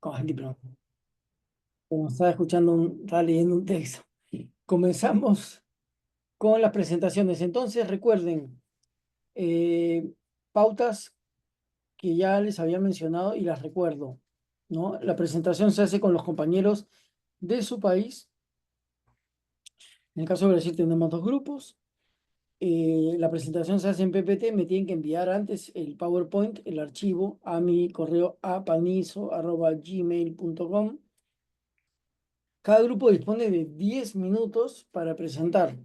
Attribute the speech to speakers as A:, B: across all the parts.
A: Perdón. Como estaba escuchando, estaba leyendo un texto. Comenzamos con las presentaciones. Entonces, recuerden, eh, pautas que ya les había mencionado y las recuerdo, ¿no? La presentación se hace con los compañeros de su país. En el caso de Brasil tenemos dos grupos. La presentación se hace en PPT. Me tienen que enviar antes el PowerPoint, el archivo, a mi correo apanizo@gmail.com. Cada grupo dispone de 10 minutos para presentar.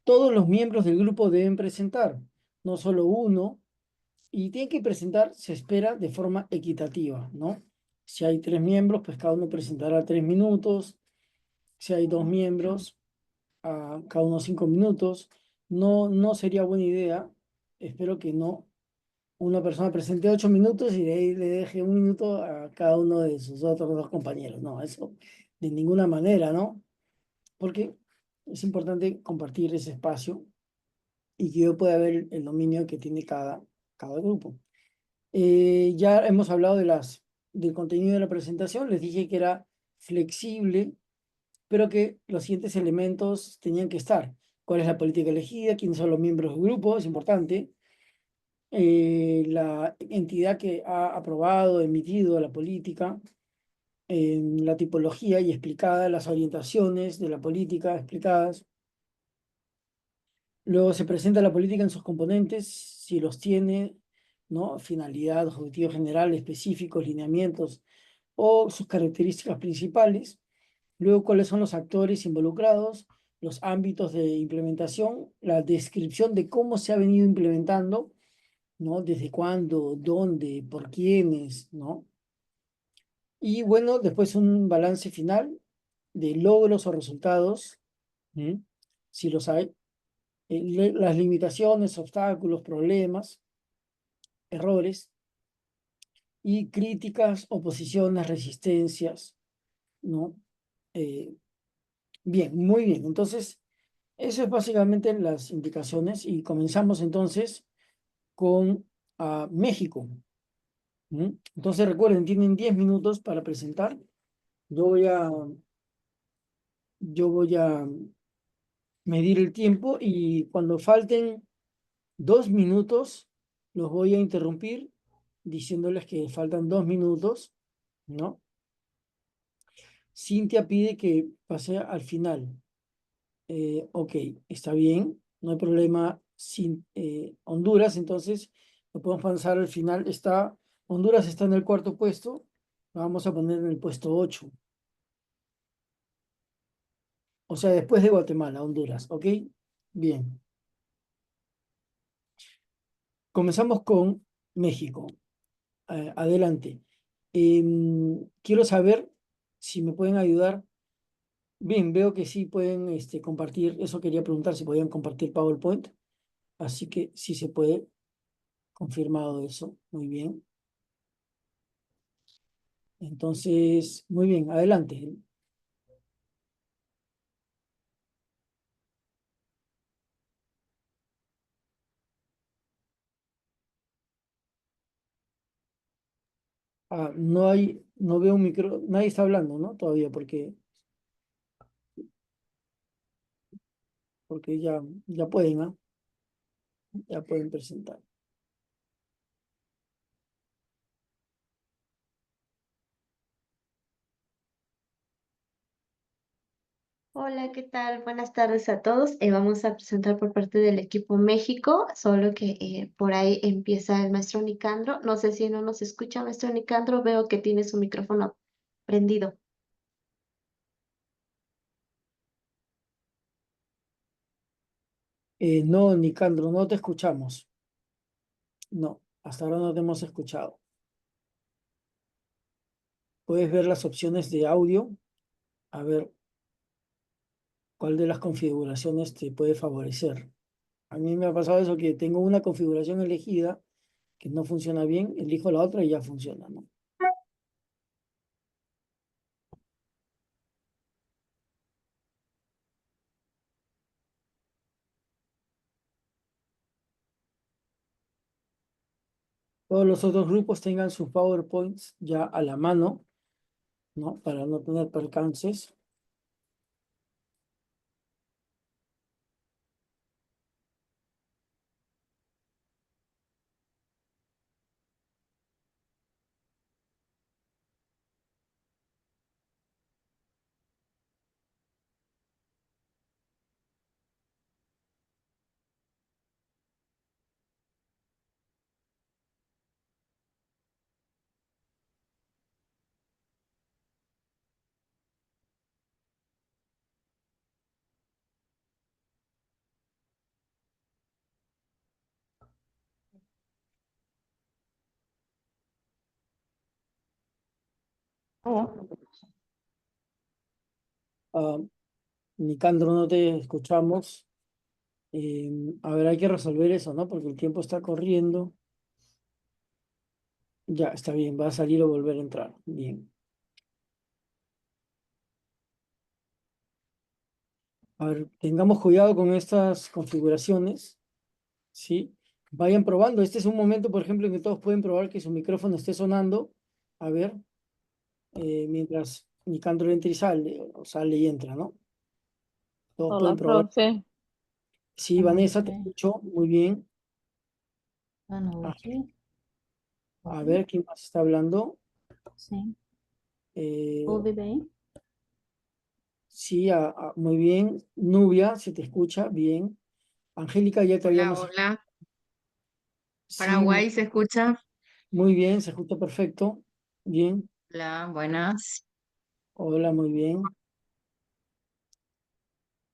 A: Todos los miembros del grupo deben presentar, no solo uno, y tienen que presentar, se espera, de forma equitativa, ¿no? Si hay 3 miembros, pues cada uno presentará 3 minutos. Si hay 2 miembros, cada uno 5 minutos. No, no sería buena idea, espero que no, una persona presente 8 minutos y de ahí le deje 1 minuto a cada uno de sus otros dos compañeros. No, eso de ninguna manera, ¿no? Porque es importante compartir ese espacio y que yo pueda ver el dominio que tiene cada grupo. Ya hemos hablado del contenido de la presentación, les dije que era flexible, pero que los siguientes elementos tenían que estar. ¿Cuál es la política elegida? ¿Quiénes son los miembros del grupo? Es importante. La entidad que ha aprobado, emitido la política, la tipología y explicada, las orientaciones de la política explicadas. Luego se presenta la política en sus componentes, si los tiene, ¿no? Finalidad, objetivo general, específicos, lineamientos o sus características principales. Luego, cuáles son los actores involucrados, los ámbitos de implementación, la descripción de cómo se ha venido implementando, ¿no? Desde cuándo, dónde, por quiénes, ¿no? Y bueno, después un balance final de logros o resultados, ¿sí? Si los hay, las limitaciones, obstáculos, problemas, errores y críticas, oposiciones, resistencias, ¿no? Eh, bien, muy bien. Entonces, eso es básicamente las indicaciones y comenzamos entonces con México. ¿Mm? Entonces, recuerden, tienen 10 minutos para presentar. Yo voy a, yo voy a medir el tiempo y cuando falten 2 minutos, los voy a interrumpir diciéndoles que faltan 2 minutos, ¿no? Cintia pide que pase al final. Ok, está bien, no hay problema. Honduras, entonces lo podemos pasar al final. Honduras está en el cuarto puesto, lo vamos a poner en el puesto 8. O sea, después de Guatemala, Honduras, ¿ok? Bien, comenzamos con México. Adelante. Quiero saber si me pueden ayudar. Bien, veo que sí pueden compartir. Eso quería preguntar si podían compartir PowerPoint. Así que sí se puede. Confirmado eso. Muy bien. Entonces, muy bien, adelante. No veo un micro, nadie está hablando, ¿no? Todavía, porque ya pueden, ¿ah? Ya pueden presentar.
B: Hola, ¿qué tal? Buenas tardes a todos. Vamos a presentar por parte del equipo México, solo que por ahí empieza el maestro Nicandro. No sé si no nos escucha, maestro Nicandro. Veo que tiene su micrófono prendido.
A: No, Nicandro, no te escuchamos. No, hasta ahora no te hemos escuchado. Puedes ver las opciones de audio, a ver cuál de las configuraciones te puede favorecer. A mí me ha pasado eso que tengo una configuración elegida que no funciona bien, elijo la otra y ya funciona, ¿no? Todos los otros grupos tengan sus PowerPoints ya a la mano ¿no? Para no tener percances.
C: Oh,
A: Ah, Nicandro, no te escuchamos. A ver, hay que resolver eso, ¿no? Porque el tiempo está corriendo. Ya, está bien, va a salir o volver a entrar. Bien. A ver, tengamos cuidado con estas configuraciones, ¿sí? Vayan probando. Este es un momento, por ejemplo, en que todos pueden probar que su micrófono esté sonando. A ver, mientras Nicandro entra y sale, o sale y entra, ¿no? Todos pueden
C: hola,
A: probar.
C: profe.
A: Sí,
C: Buenas
A: Vanessa, te
C: noches.
A: escucho. Muy bien.
C: Buenas
A: A,
C: noches.
A: a
C: Oi,
A: ver, ¿quién más está hablando?
C: sim.
A: Eh,
C: Ouve bem?
A: sí, muy bien. Nubia, se te escucha. Bien. Angélica, ya te
D: Hola,
A: habíamos...
D: hola.
A: Sí,
D: Paraguay se escucha.
A: muy bien, se escucha perfecto. Bien.
D: Hola, buenas.
A: Hola, muy bien.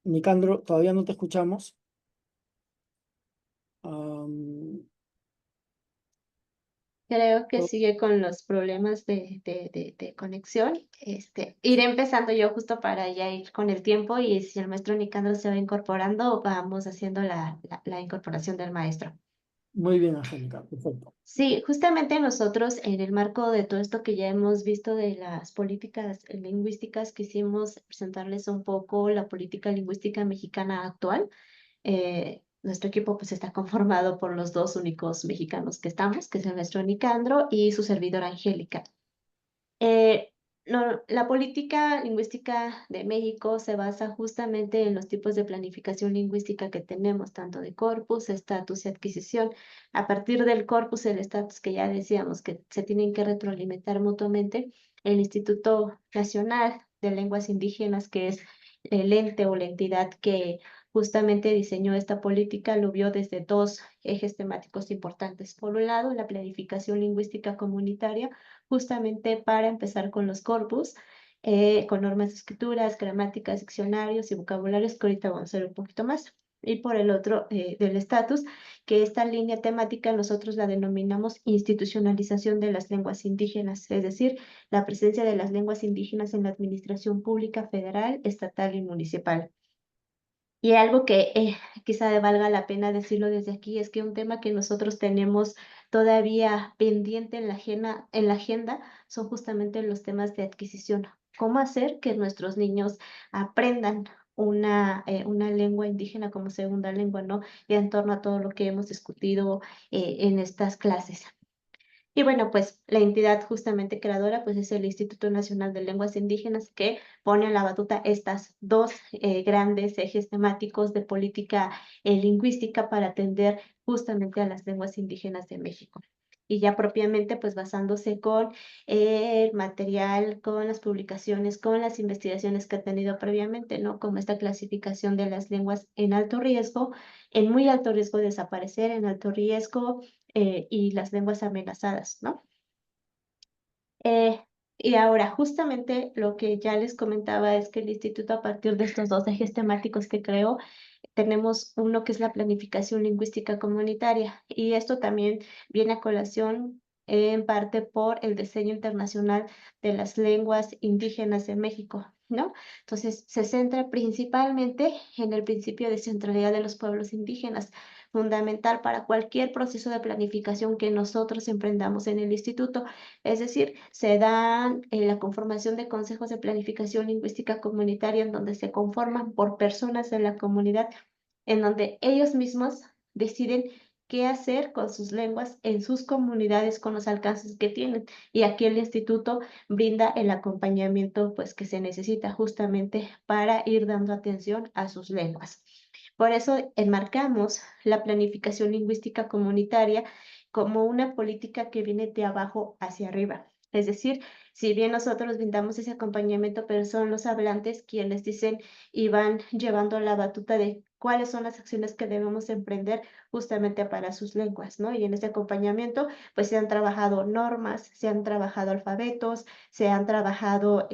A: Nicandro, todavía no te escuchamos. Am,
B: Creo que
A: to-
B: sigue con los problemas de conexión. Iré empezando yo justo para ya ir con el tiempo y si el maestro Nicandro se va incorporando, vamos haciendo la incorporación del maestro.
A: Muy bien, Angélica, perfecto.
B: Sí, justamente nosotros en el marco de todo esto que ya hemos visto de las políticas lingüísticas, quisimos presentarles un poco la política lingüística mexicana actual. Nuestro equipo pues está conformado por los dos únicos mexicanos que estamos, que es el maestro Nicandro y su servidora Angélica. Eh, no, la política lingüística de México se basa justamente en los tipos de planificación lingüística que tenemos, tanto de corpus, estatus y adquisición. A partir del corpus, el estatus que ya decíamos que se tienen que retroalimentar mutuamente, el Instituto Nacional de Lenguas Indígenas, que es el ente o la entidad que justamente diseñó esta política, lo vio desde dos ejes temáticos importantes. Por un lado, la planificación lingüística comunitaria justamente para empezar con los corpus, con normas de escrituras, gramáticas, diccionarios y vocabularios, que ahorita vamos a ver un poquito más. Y por el otro, del estatus, que esta línea temática nosotros la denominamos institucionalización de las lenguas indígenas, es decir, la presencia de las lenguas indígenas en la administración pública federal, estatal y municipal. Y algo que quizá valga la pena decirlo desde aquí es que un tema que nosotros tenemos todavía pendiente en la agenda son justamente los temas de adquisición. ¿Cómo hacer que nuestros niños aprendan una lengua indígena como segunda lengua, ¿no? Y en torno a todo lo que hemos discutido en estas clases. Y bueno, pues la entidad justamente creadora pues es el Instituto Nacional de Lenguas Indígenas que pone en la batuta estas dos grandes ejes temáticos de política lingüística para atender justamente a las lenguas indígenas de México. Y ya propiamente pues basándose con el material, con las publicaciones, con las investigaciones que ha tenido previamente, ¿no? Como esta clasificación de las lenguas en alto riesgo, en muy alto riesgo de desaparecer, en alto riesgo y las lenguas amenazadas, ¿no? Eh, y ahora, justamente lo que ya les comentaba es que el instituto, a partir de estos dos ejes temáticos que creó, tenemos uno que es la planificación lingüística comunitaria y esto también viene a colación en parte por el diseño internacional de las lenguas indígenas en México, ¿no? Entonces, se centra principalmente en el principio de centralidad de los pueblos indígenas, fundamental para cualquier proceso de planificación que nosotros emprendamos en el instituto. Es decir, se dan la conformación de consejos de planificación lingüística comunitaria en donde se conforman por personas de la comunidad en donde ellos mismos deciden qué hacer con sus lenguas en sus comunidades con los alcances que tienen. Y aquí el instituto brinda el acompañamiento pues que se necesita justamente para ir dando atención a sus lenguas. Por eso enmarcamos la planificación lingüística comunitaria como una política que viene de abajo hacia arriba. Es decir, si bien nosotros brindamos ese acompañamiento, pero son los hablantes quienes dicen y van llevando la batuta de cuáles son las acciones que debemos emprender justamente para sus lenguas, ¿no? Y en ese acompañamiento, pues se han trabajado normas, se han trabajado alfabetos, se han trabajado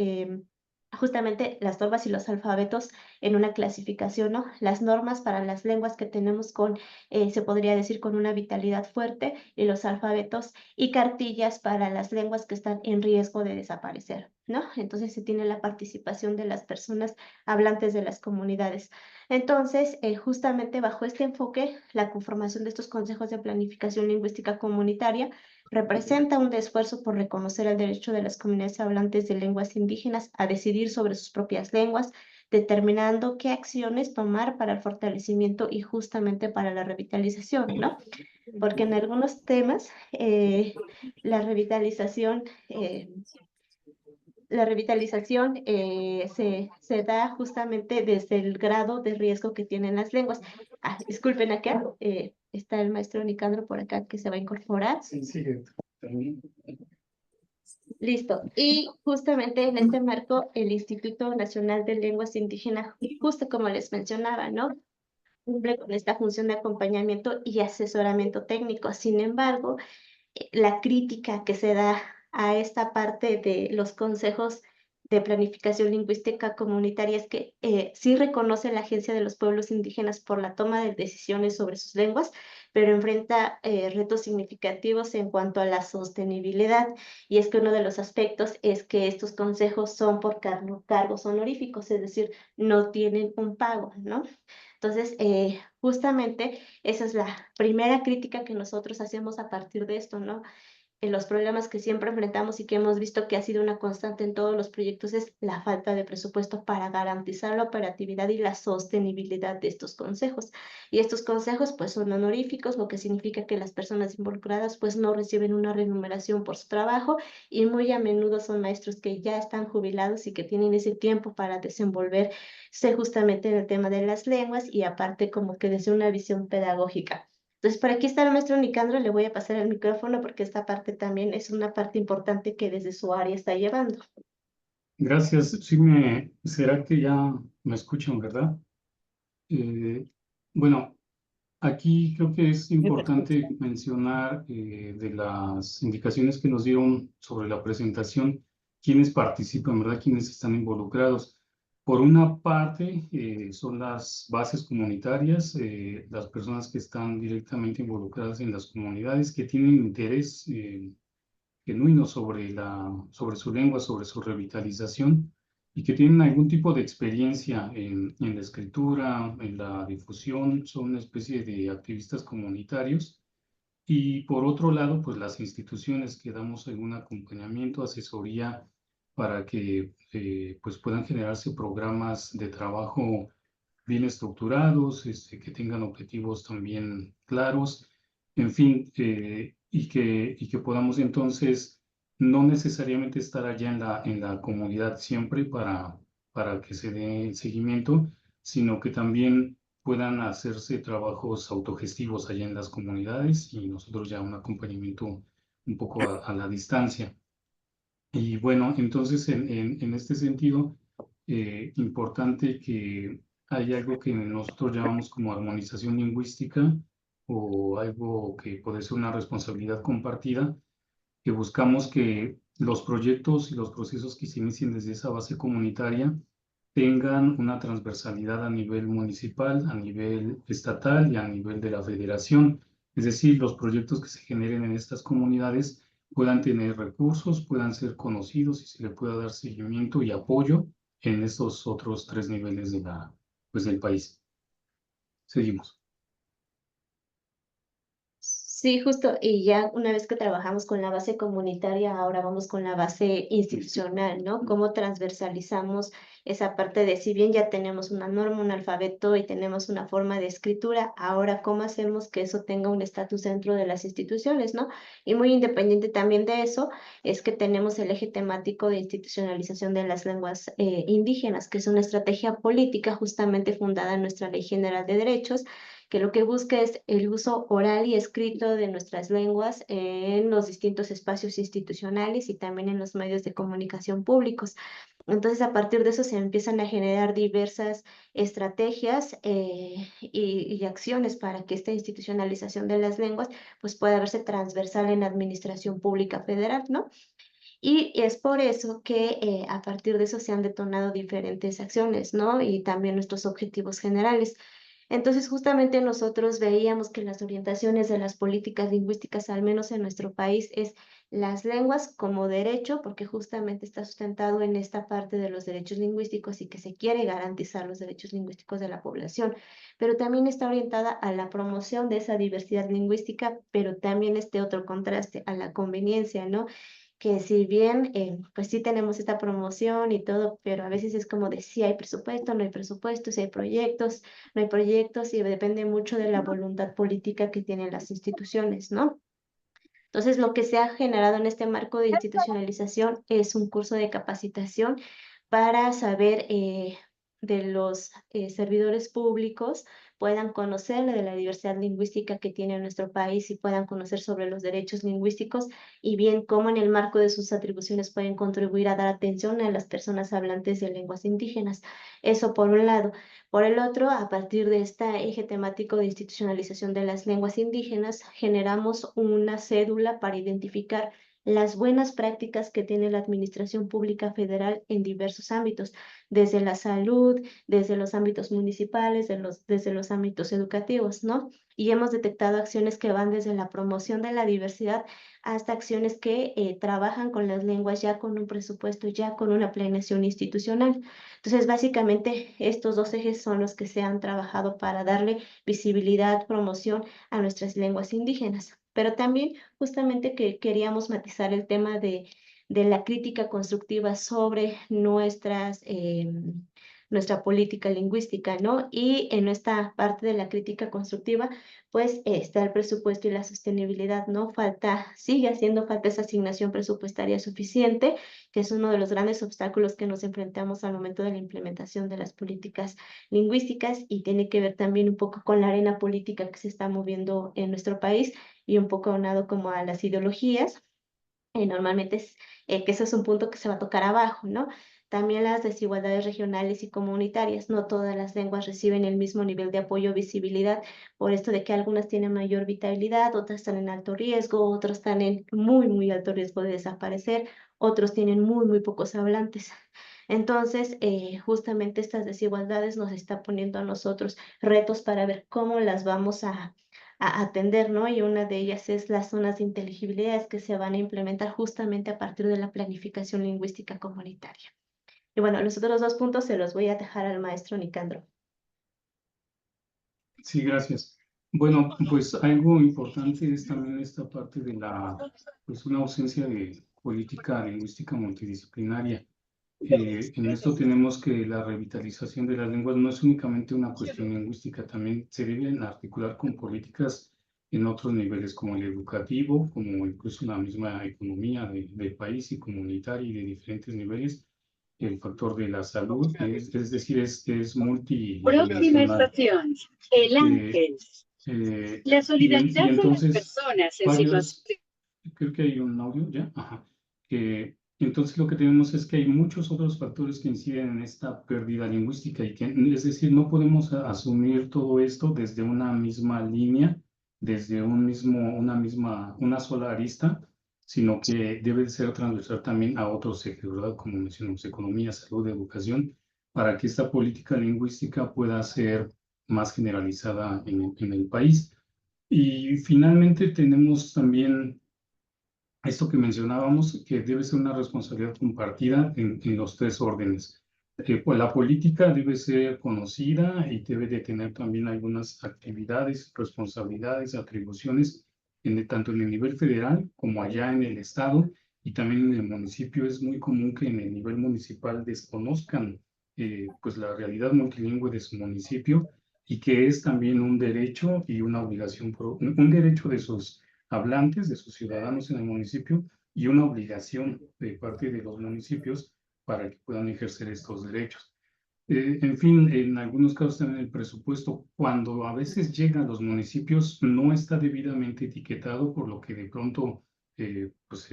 B: justamente las normas y los alfabetos en una clasificación, ¿no? Las normas para las lenguas que tenemos con, se podría decir, con una vitalidad fuerte, y los alfabetos y cartillas para las lenguas que están en riesgo de desaparecer, ¿no? Entonces se tiene la participación de las personas hablantes de las comunidades. Entonces, justamente bajo este enfoque, la conformación de estos consejos de planificación lingüística comunitaria representa un esfuerzo por reconocer el derecho de las comunidades hablantes de lenguas indígenas a decidir sobre sus propias lenguas, determinando qué acciones tomar para el fortalecimiento y justamente para la revitalización, ¿no? Porque en algunos temas la revitalización se da justamente desde el grado de riesgo que tienen las lenguas. Ah, disculpen acá, está el maestro Nicandro por acá que se va a incorporar.
E: Sí, sigue.
B: Listo. Y justamente en este marco, el Instituto Nacional de Lenguas Indígenas, justo como les mencionaba, ¿no? Cumple con esta función de acompañamiento y asesoramiento técnico. Sin embargo, la crítica que se da a esta parte de los consejos de planificación lingüística comunitaria es que sí reconoce la Agencia de los Pueblos Indígenas por la toma de decisiones sobre sus lenguas, pero enfrenta retos significativos en cuanto a la sostenibilidad. Y es que uno de los aspectos es que estos consejos son por cargos honoríficos, es decir, no tienen un pago, ¿no? Entonces, justamente esa es la primera crítica que nosotros hacemos a partir de esto, ¿no? Los problemas que siempre enfrentamos y que hemos visto que ha sido una constante en todos los proyectos es la falta de presupuesto para garantizar la operatividad y la sostenibilidad de estos consejos. Y estos consejos pues son honoríficos, lo que significa que las personas involucradas pues no reciben una remuneración por su trabajo, y muy a menudo son maestros que ya están jubilados y que tienen ese tiempo para desenvolverse justamente en el tema de las lenguas, y aparte como que desde una visión pedagógica. Entonces, por aquí está el maestro Nicandro, le voy a pasar el micrófono porque esta parte también es una parte importante que desde su área está llevando.
E: Gracias. ¿Será que ya me escuchan, verdad? Eh, bueno, aquí creo que es importante mencionar de las indicaciones que nos dieron sobre la presentación, quiénes participan, ¿verdad? Quiénes están involucrados. Por una parte, son las bases comunitarias, las personas que están directamente involucradas en las comunidades, que tienen interés genuino sobre su lengua, sobre su revitalización, y que tienen algún tipo de experiencia en la escritura, en la difusión, son una especie de activistas comunitarios. Y por otro lado, pues las instituciones que damos algún acompañamiento, asesoría para que pues puedan generarse programas de trabajo bien estructurados, que tengan objetivos también claros, en fin, y que podamos entonces no necesariamente estar allá en la comunidad siempre para que se dé seguimiento, sino que también puedan hacerse trabajos autogestivos allá en las comunidades y nosotros ya un acompañamiento un poco a la distancia. Y bueno, entonces en este sentido, importante que hay algo que nosotros llamamos como armonización lingüística o algo que puede ser una responsabilidad compartida, que buscamos que los proyectos y los procesos que se inicien desde esa base comunitaria tengan una transversalidad a nivel municipal, a nivel estatal y a nivel de la federación. Es decir, los proyectos que se generen en estas comunidades puedan tener recursos, puedan ser conocidos y se le pueda dar seguimiento y apoyo en estos otros tres niveles del país. Seguimos.
B: Sí, justo, y ya una vez que trabajamos con la base comunitaria, ahora vamos con la base institucional, ¿no? Cómo transversalizamos esa parte de si bien ya tenemos una norma, un alfabeto y tenemos una forma de escritura, ahora cómo hacemos que eso tenga un estatus dentro de las instituciones, ¿no? Y muy independiente también de eso, es que tenemos el eje temático de institucionalización de las lenguas indígenas, que es una estrategia política justamente fundada en nuestra Ley General de Derechos, que lo que busca es el uso oral y escrito de nuestras lenguas en los distintos espacios institucionales y también en los medios de comunicación públicos. Entonces, a partir de eso se empiezan a generar diversas estrategias y acciones para que esta institucionalización de las lenguas pues pueda verse transversal en la administración pública federal, ¿no? Y es por eso que a partir de eso se han detonado diferentes acciones, ¿no? Y también nuestros objetivos generales. Entonces, justamente nosotros veíamos que las orientaciones de las políticas lingüísticas, al menos en nuestro país, es las lenguas como derecho, porque justamente está sustentado en esta parte de los derechos lingüísticos y que se quiere garantizar los derechos lingüísticos de la población, pero también está orientada a la promoción de esa diversidad lingüística, pero también este otro contraste, a la conveniencia, ¿no? Que si bien, pues sí tenemos esta promoción y todo, pero a veces es como de si hay presupuesto, no hay presupuesto, si hay proyectos, no hay proyectos, y depende mucho de la voluntad política que tienen las instituciones, ¿no? Entonces, lo que se ha generado en este marco de institucionalización es un curso de capacitación para saber de los servidores públicos puedan conocer de la diversidad lingüística que tiene nuestro país y puedan conocer sobre los derechos lingüísticos y bien cómo en el marco de sus atribuciones pueden contribuir a dar atención a las personas hablantes de lenguas indígenas. Eso por un lado. Por el otro, a partir de este eje temático de institucionalización de las lenguas indígenas, generamos una cédula para identificar las buenas prácticas que tiene la Administración Pública Federal en diversos ámbitos, desde la salud, desde los ámbitos municipales, desde los ámbitos educativos, ¿no? Y hemos detectado acciones que van desde la promoción de la diversidad hasta acciones que trabajan con las lenguas ya con un presupuesto, ya con una planeación institucional. Entonces, básicamente, estos dos ejes son los que se han trabajado para darle visibilidad, promoción a nuestras lenguas indígenas. Pero también, justamente, que queríamos matizar el tema de la crítica constructiva sobre nuestra política lingüística, ¿no? Y en esta parte de la crítica constructiva, pues está el presupuesto y la sostenibilidad, ¿no? Sigue haciendo falta esa asignación presupuestaria suficiente, que es uno de los grandes obstáculos que nos enfrentamos al momento de la implementación de las políticas lingüísticas y tiene que ver también un poco con la arena política que se está moviendo en nuestro país y un poco aunado como a las ideologías. Normalmente es que eso es un punto que se va a tocar abajo, ¿no? También las desigualdades regionales y comunitarias. No todas las lenguas reciben el mismo nivel de apoyo o visibilidad, por esto de que algunas tienen mayor vitalidad, otras están en alto riesgo, otras están en muy, muy alto riesgo de desaparecer, otros tienen muy, muy pocos hablantes. Entonces, justamente estas desigualdades nos está poniendo a nosotros retos para ver cómo las vamos a atender, ¿no? Y una de ellas es las zonas de inteligibilidad que se van a implementar justamente a partir de la planificación lingüística comunitaria. Y bueno, los otros dos puntos se los voy a dejar al maestro Nicandro.
E: Sí, gracias. Bueno, pues algo importante es también esta parte de pues una ausencia de política lingüística multidisciplinaria. En esto tenemos que la revitalización de las lenguas no es únicamente una cuestión lingüística, también se deben articular con políticas en otros niveles, como el educativo, como incluso la misma economía del país y comunitaria y de diferentes niveles. El factor de la salud, es decir, es
F: Próxima
E: multidimensional.
F: estación, El Ángel. La
E: Y
F: solidaridad de las
E: entonces,
F: personas en situación.
E: creo que hay un audio ya, ajá, entonces lo que tenemos es que hay muchos otros factores que inciden en esta pérdida lingüística y que, es decir, no podemos asumir todo esto desde una misma línea, desde una sola arista, sino que debe ser transversal también a otros ejes, ¿verdad? Como mencionamos, economía, salud, educación, para que esta política lingüística pueda ser más generalizada en el país. Y finalmente tenemos también esto que mencionábamos, que debe ser una responsabilidad compartida en los tres órdenes. Pues la política debe ser conocida y debe de tener también algunas actividades, responsabilidades, atribuciones, tanto en el nivel federal como allá en el estado y también en el municipio. Es muy común que en el nivel municipal desconozcan pues la realidad multilingüe de su municipio y que es también un derecho y una obligación, un derecho de sus hablantes, de sus ciudadanos en el municipio y una obligación de parte de los municipios para que puedan ejercer estos derechos. En fin, en algunos casos también el presupuesto, cuando a veces llega a los municipios, no está debidamente etiquetado, por lo que de pronto pues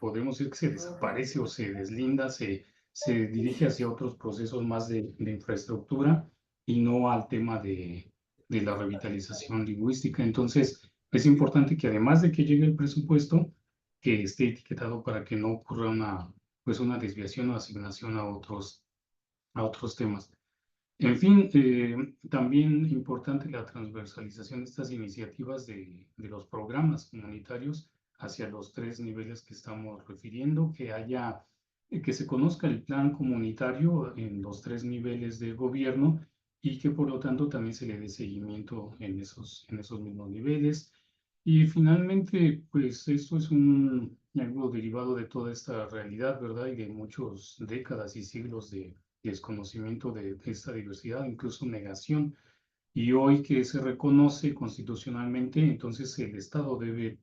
E: podemos decir que se desaparece o se deslinda, se dirige hacia otros procesos más de infraestructura y no al tema de la revitalización lingüística. Entonces, es importante que además de que llegue el presupuesto, que esté etiquetado para que no ocurra una desviación o asignación a otros temas. En fin, también importante la transversalización de estas iniciativas de los programas comunitarios hacia los 3 niveles que estamos refiriendo, que haya, que se conozca el plan comunitario en los 3 niveles de gobierno y que por lo tanto también se le dé seguimiento en esos mismos niveles. Y finalmente, pues esto es algo derivado de toda esta realidad, ¿verdad? Y de muchas décadas y siglos de desconocimiento de esta diversidad, incluso negación. Y hoy que se reconoce constitucionalmente, entonces el Estado debe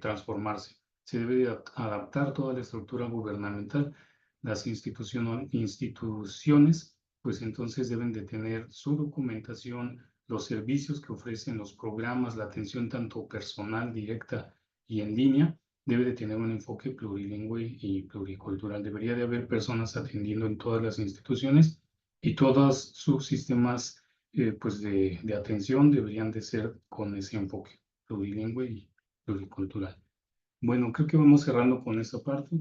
E: transformarse. Se debe de adaptar toda la estructura gubernamental. Las instituciones, pues entonces deben de tener su documentación, los servicios que ofrecen, los programas, la atención tanto personal, directa y en línea, debe de tener un enfoque plurilingüe y pluricultural. Debería de haber personas atendiendo en todas las instituciones y todos sus sistemas pues de atención deberían de ser con ese enfoque plurilingüe y pluricultural. Bueno, creo que vamos cerrando con esta parte.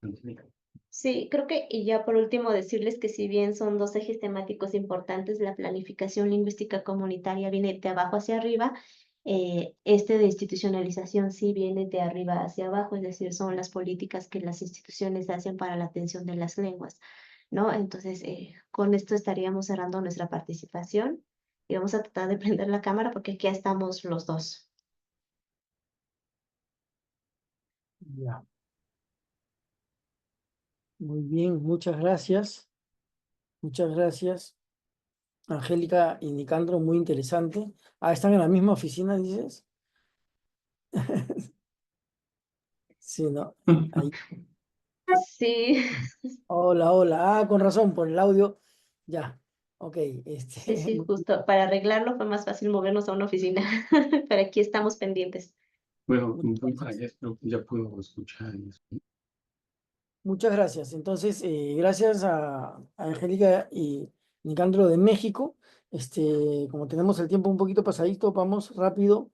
E: Angélica.
B: Sí, creo que, y ya por último decirles que si bien son dos ejes temáticos importantes, la planificación lingüística comunitaria viene de abajo hacia arriba, este de institucionalización sí viene de arriba hacia abajo, es decir, son las políticas que las instituciones hacen para la atención de las lenguas, ¿no? Entonces, con esto estaríamos cerrando nuestra participación y vamos a tratar de prender la cámara porque aquí estamos los dos.
A: Ya. Muy bien, muchas gracias. Muchas gracias. Angélica y Nicandro, muy interesante. Ah, ¿están en la misma oficina, dices? Sí, ¿no? Ahí.
B: Sí,
A: Hola, hola. Ah, con razón, por el audio. Ya. Ok,
B: sí, justo. Para arreglarlo fue más fácil movernos a una oficina, pero aquí estamos pendientes.
E: Bueno, voy para allá, creo que ya puedo escuchar eso.
A: muchas gracias. Entonces, gracias a Angélica y Nicandro de México. Como tenemos el tiempo un poquito pasadito, vamos rápido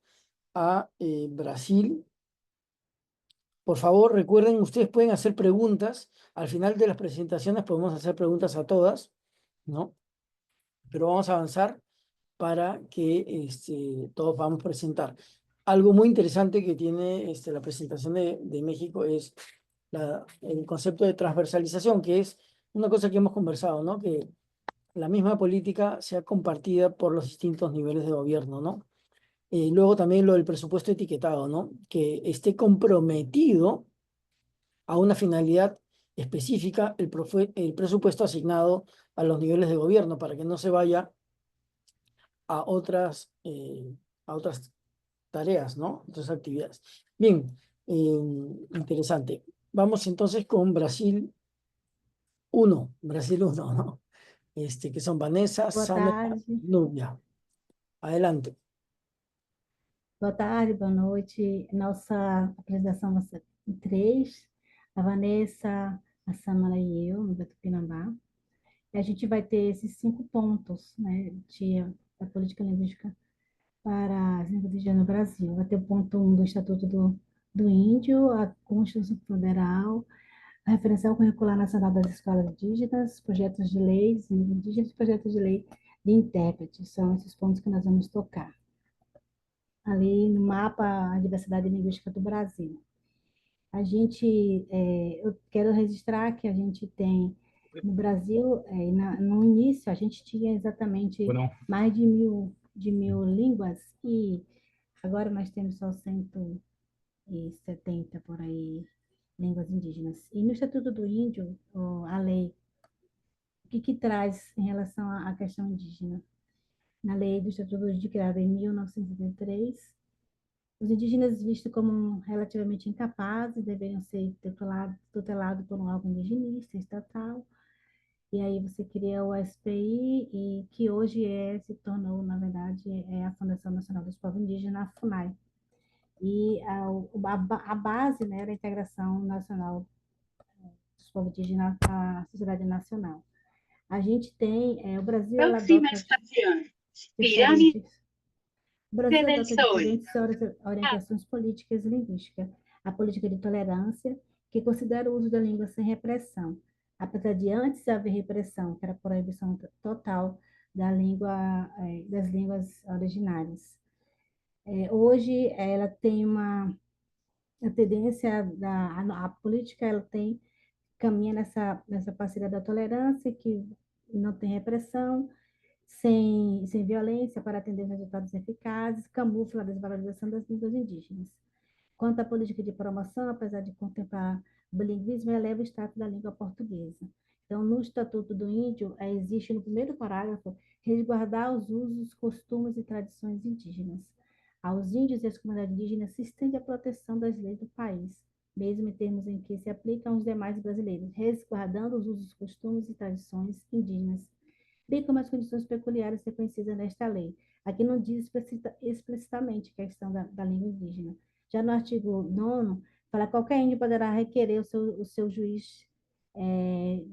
A: a Brasil. Por favor, recuerden, ustedes pueden hacer preguntas. Al final de las presentaciones podemos hacer preguntas a todas, ¿no? Pero vamos a avanzar para que todos vamos a presentar. Algo muy interesante que tiene la presentación de México es el concepto de transversalización, que es una cosa que hemos conversado, ¿no? Que la misma política sea compartida por los distintos niveles de gobierno, ¿no? Luego también lo del presupuesto etiquetado, ¿no? Que esté comprometido a una finalidad específica el presupuesto asignado a los niveles de gobierno para que no se vaya a otras tareas, ¿no? Otras actividades. Bien, interesante. Vamos entonces con Brasil 1, Brasil 1, ¿no? Que son Vanessa,
C: Boa
A: Sandra,
C: tarde,
A: Nubia. Adelante.
C: boa tarde, boa noite. Nossa apresentação vai ser em três: a Vanessa, a Samara e eu, no Tupinambá. E a gente vai ter esses 5 pontos, né, da política linguística para as línguas indígenas no Brasil. Vai ter o ponto 1 do Estatuto do Índio, a Constituição Federal, a referencial curricular nacional das escolas indígenas, projetos de leis indígenas e projetos de lei de intérprete. São esses pontos que nós vamos tocar ali no mapa a diversidade linguística do Brasil. Eu quero registrar que a gente tem no Brasil, no início a gente tinha exatamente mais de mil línguas e agora nós temos só 170 por aí línguas indígenas. E no Estatuto do Índio, a lei que traz em relação à questão indígena? Na lei do Estatuto de criada em 1973, os indígenas vistos como relativamente incapazes deveriam ser tutelados por um órgão indigenista estatal. E aí você cria o SPI, e que hoje se tornou, na verdade, a Fundação Nacional dos Povos Indígenas, a FUNAI. E a base, né, era a integração nacional dos povos indígenas à sociedade nacional. A gente tem, o Brasil, ela
F: Próxima
C: adota
F: estación, Pirámide
C: diferentes O Brasil
F: del
C: adota
F: Sol.
C: diferentes orientações políticas e linguísticas. A política de tolerância, que considera o uso da língua sem repressão. Apesar de antes haver repressão, que era a proibição total das línguas originárias. Hoje, ela tem a tendência, a política, ela caminha nessa parceria da tolerância, que não tem repressão, sem violência, para atender resultados eficazes, camufla a desvalorização das línguas indígenas. Quanto à política de promoção, apesar de contemplar o bilinguismo, eleva o status da língua portuguesa. Então, no Estatuto do Índio, existe no primeiro parágrafo resguardar os usos, costumes e tradições indígenas. Aos índios e às comunidades indígenas se estende a proteção das leis do país, mesmo em termos em que se aplicam aos demais brasileiros, resguardando os usos, costumes e tradições indígenas, bem como as condições peculiares reconhecidas nesta lei. Aqui não diz explicitamente a questão da língua indígena. Já no artigo 9º, fala que qualquer índio poderá requerer o seu juiz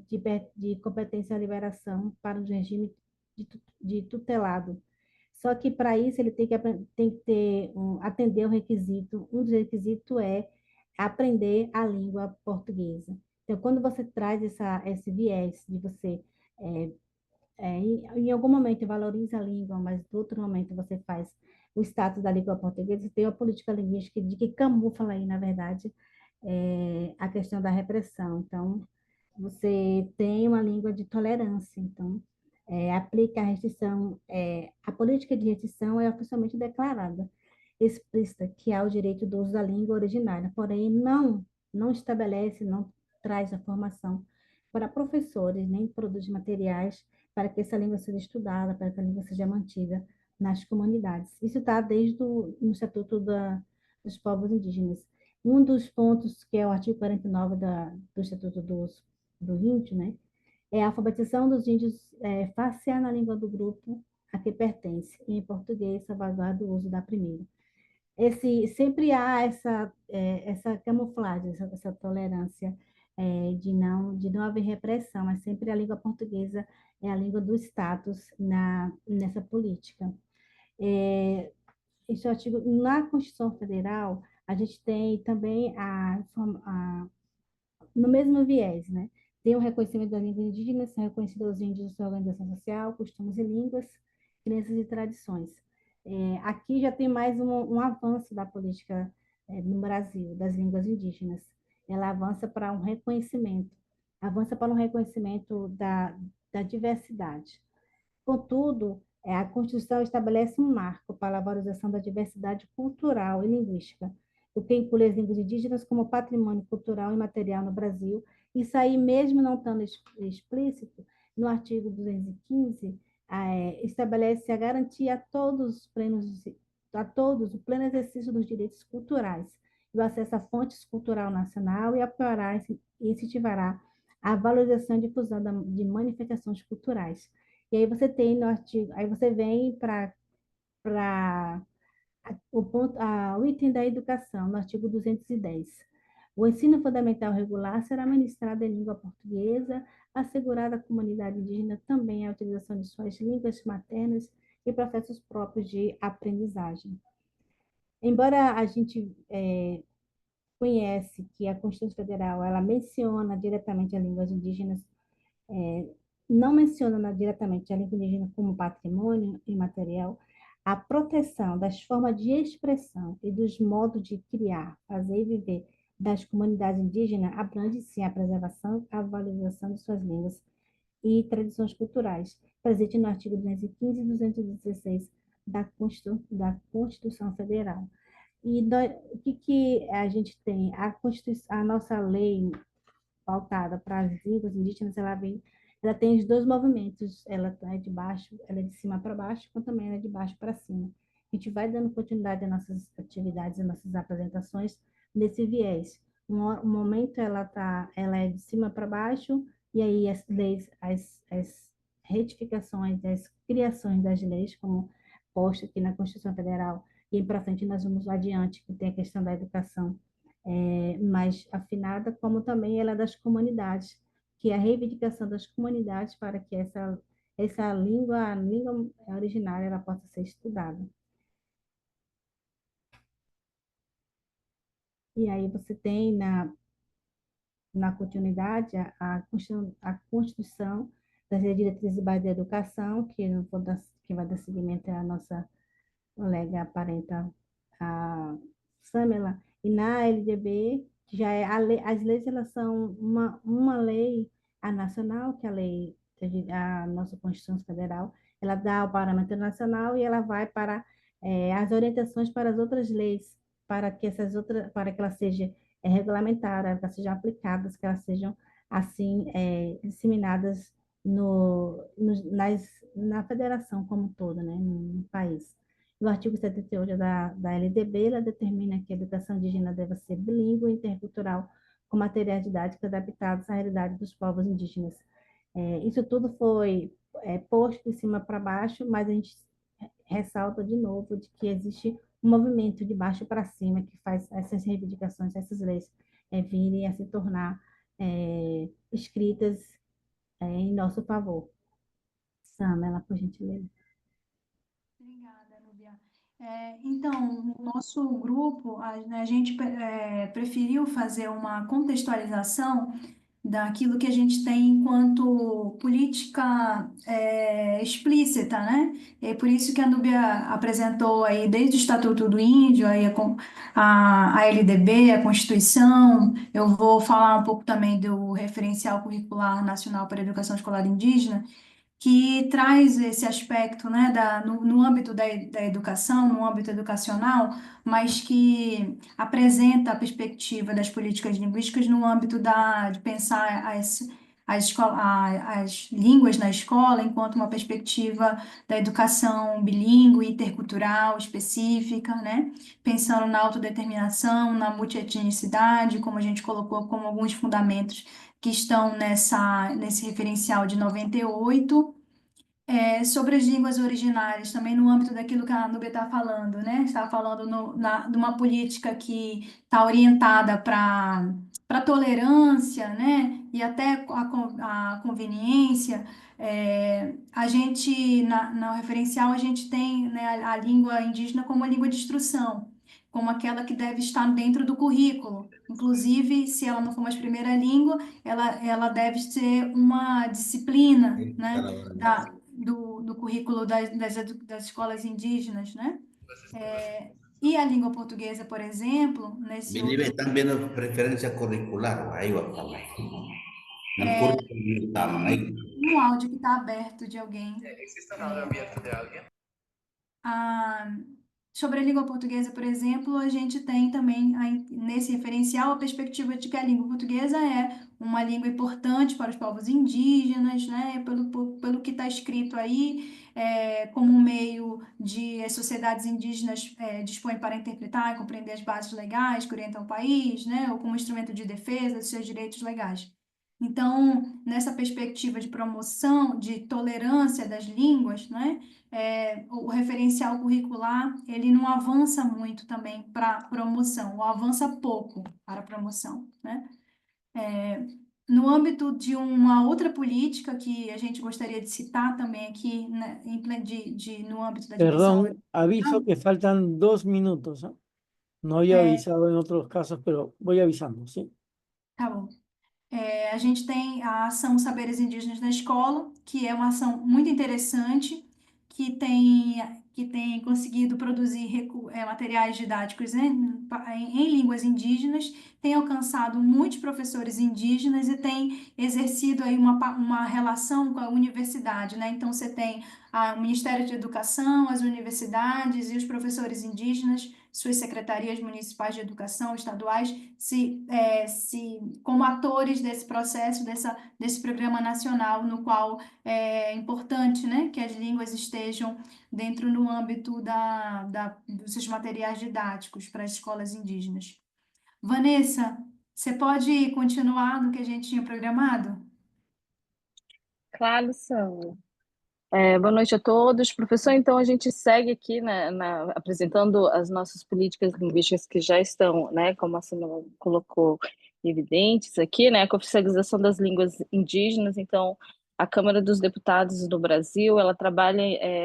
C: de competência à liberação para o regime de tutelado. Só que para isso ele tem que atender o requisito, um dos requisitos é aprender a língua portuguesa. Então, quando você traz esse viés de você em algum momento valoriza a língua, mas no outro momento você faz o status da língua portuguesa, você tem uma política linguística de que camufla aí, na verdade, a questão da repressão. Então, você tem uma língua de tolerância. Então, aplica a restrição, a política de restrição é oficialmente declarada, explícita, que há o direito do uso da língua originária, porém não estabelece, não traz a formação para professores, nem produz materiais para que essa língua seja estudada, para que a língua seja mantida nas comunidades. Isso está desde no Estatuto dos Povos Indígenas. Um dos pontos, que é o artigo 49 do Estatuto do Índio, né, é a alfabetização dos índios facial na língua do grupo a que pertence, e em português, salvaguarda o uso da primeira. Sempre há essa camuflagem, essa tolerância de não haver repressão, mas sempre a língua portuguesa é a língua do status nessa política. Esse artigo, na Constituição Federal, a gente tem também no mesmo viés, né? Tem o reconhecimento das línguas indígenas, são reconhecidos os índios sua organização social, costumes e línguas, crenças e tradições. Aqui já tem mais um avanço da política no Brasil, das línguas indígenas. Ela avança para um reconhecimento da diversidade. Contudo, a Constituição estabelece um marco para a valorização da diversidade cultural e linguística, o que inclui as línguas indígenas como patrimônio cultural e material no Brasil. Isso aí, mesmo não estando explícito, no artigo 215, estabelece a garantia a todos o pleno exercício dos direitos culturais, e o acesso a fontes cultural nacional, e apoiará e incentivará a valorização e difusão de manifestações culturais. E aí você tem no artigo, aí você vem para o item da educação, no artigo 210. O ensino fundamental regular será ministrado em língua portuguesa, assegurada à comunidade indígena também a utilização de suas línguas maternas e processos próprios de aprendizagem. Embora a gente conhece que a Constituição Federal ela menciona diretamente as línguas indígenas, não menciona diretamente a língua indígena como patrimônio imaterial, a proteção das formas de expressão e dos modos de criar, fazer e viver das comunidades indígenas abrange sim a preservação e a valorização de suas línguas e tradições culturais, presente no artigo 215 e 216 da Constituição Federal. E o que a gente tem? A nossa lei pautada para as línguas indígenas, ela vem ela tem os dois movimentos, ela é de baixo, ela é de cima para baixo, como também ela é de baixo para cima. A gente vai dando continuidade às nossas atividades, às nossas apresentações nesse viés. Um momento ela é de cima para baixo, e aí as leis, as retificações, as criações das leis, como posta aqui na Constituição Federal, e para frente nós vamos adiante, que tem a questão da educação mais afinada, como também ela é das comunidades, que é a reivindicação das comunidades para que essa língua, a língua originária, ela possa ser estudada. E aí você tem na continuidade a Constituição das Diretrizes Básicas da Educação, que vai dar seguimento à nossa colega parenta, a Samela, e na LDB, que já é as leis, elas são uma lei, a nacional, que é a nossa Constituição Federal, ela dá o parâmetro nacional e ela vai para as orientações para as outras leis, para que ela seja regulamentada, que elas sejam aplicadas, que elas sejam assim disseminadas na federação como um todo, né, no país. O artigo 78 da LDB, ela determina que a educação indígena deve ser bilíngue e intercultural, com materiais didáticos adaptados à realidade dos povos indígenas. Isso tudo foi posto de cima para baixo, mas a gente ressalta de novo de que existe um movimento de baixo para cima que faz essas reivindicações, essas leis virem a se tornar escritas em nosso favor. Samela, por gentileza.
G: Obrigada, Núbia. Então, no nosso grupo, a gente preferiu fazer uma contextualização daquilo que a gente tem enquanto política explícita, né? E é por isso que a Núbia apresentou aí desde o Estatuto do Índio, aí a LDB, a Constituição. Eu vou falar um pouco também do Referencial Curricular Nacional para a Educação Escolar Indígena, que traz esse aspecto, né, no âmbito da educação, no âmbito educacional, mas que apresenta a perspectiva das políticas linguísticas no âmbito de pensar as línguas na escola enquanto uma perspectiva da educação bilíngue, intercultural, específica, né, pensando na autodeterminação, na multietnicidade, como a gente colocou como alguns fundamentos que estão nesse referencial de 98. Sobre as línguas originárias, também no âmbito daquilo que a Núbia está falando, né? Está falando de uma política que está orientada para tolerância, né? E até a conveniência. A gente, no referencial, a gente tem, né, a língua indígena como a língua de instrução, como aquela que deve estar dentro do currículo. Inclusive, se ela não for mais primeira língua, ela deve ser uma disciplina, né? Do currículo das escolas indígenas, né? E a língua portuguesa, por exemplo, nesse
H: Believe
G: outro...
H: están viendo preferencia curricular, ahí va a estar. No currículo estamos ahí.
G: Um áudio que está aberto de alguém.
I: Existe um áudio aberto de alguém?
G: Sobre a língua portuguesa, por exemplo, a gente tem também nesse referencial a perspectiva de que a língua portuguesa é uma língua importante para os povos indígenas, né? Pelo que está escrito aí, como um meio de as sociedades indígenas dispõem para interpretar e compreender as bases legais que orientam o país, né? Ou como instrumento de defesa dos seus direitos legais. Então, nessa perspectiva de promoção, de tolerância das línguas, né? O referencial curricular, ele não avança muito também para promoção, ou avança pouco para a promoção, né? No âmbito de uma outra política que a gente gostaria de citar também aqui, né, no âmbito da dimensão...
A: Perdón, aviso que faltan 2 minutos, ¿eh? No había avisado en otros casos, pero voy avisando, ¿sí?
G: Tá bom. A gente tem a ação Saberes Indígenas na Escola, que é uma ação muito interessante, que tem conseguido produzir materiais didáticos em línguas indígenas, tem alcançado muitos professores indígenas e tem exercido aí uma relação com a universidade, né? Então, você tem o Ministério de Educação, as universidades e os professores indígenas suas secretarias municipais de educação, estaduais, como atores desse processo, desse programa nacional, no qual é importante, né, que as línguas estejam dentro no âmbito dos seus materiais didáticos para as escolas indígenas. Vanessa, você pode continuar no que a gente tinha programado?
D: Claro, Sam. Boa noite a todos. Professor, então a gente segue aqui apresentando as nossas políticas linguísticas que já estão, né, como a Samela colocou, evidentes aqui, né, a oficialização das línguas indígenas. Então, a Câmara dos Deputados do Brasil, ela trabalha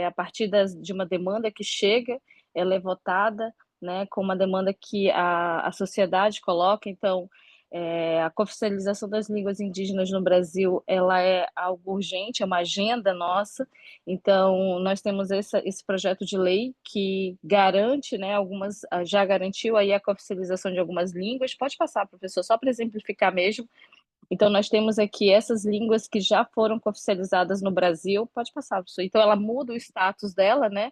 D: a partir de uma demanda que chega, ela é votada, né, com uma demanda que a sociedade coloca. Então, a oficialização das línguas indígenas no Brasil, ela é algo urgente, é uma agenda nossa. Então, nós temos esse projeto de lei que garante, né, já garantiu aí a oficialização de algumas línguas. Pode passar, professor, só para exemplificar mesmo. Então, nós temos aqui essas línguas que já foram oficializadas no Brasil. Pode passar, professor. Então, ela muda o status dela, né?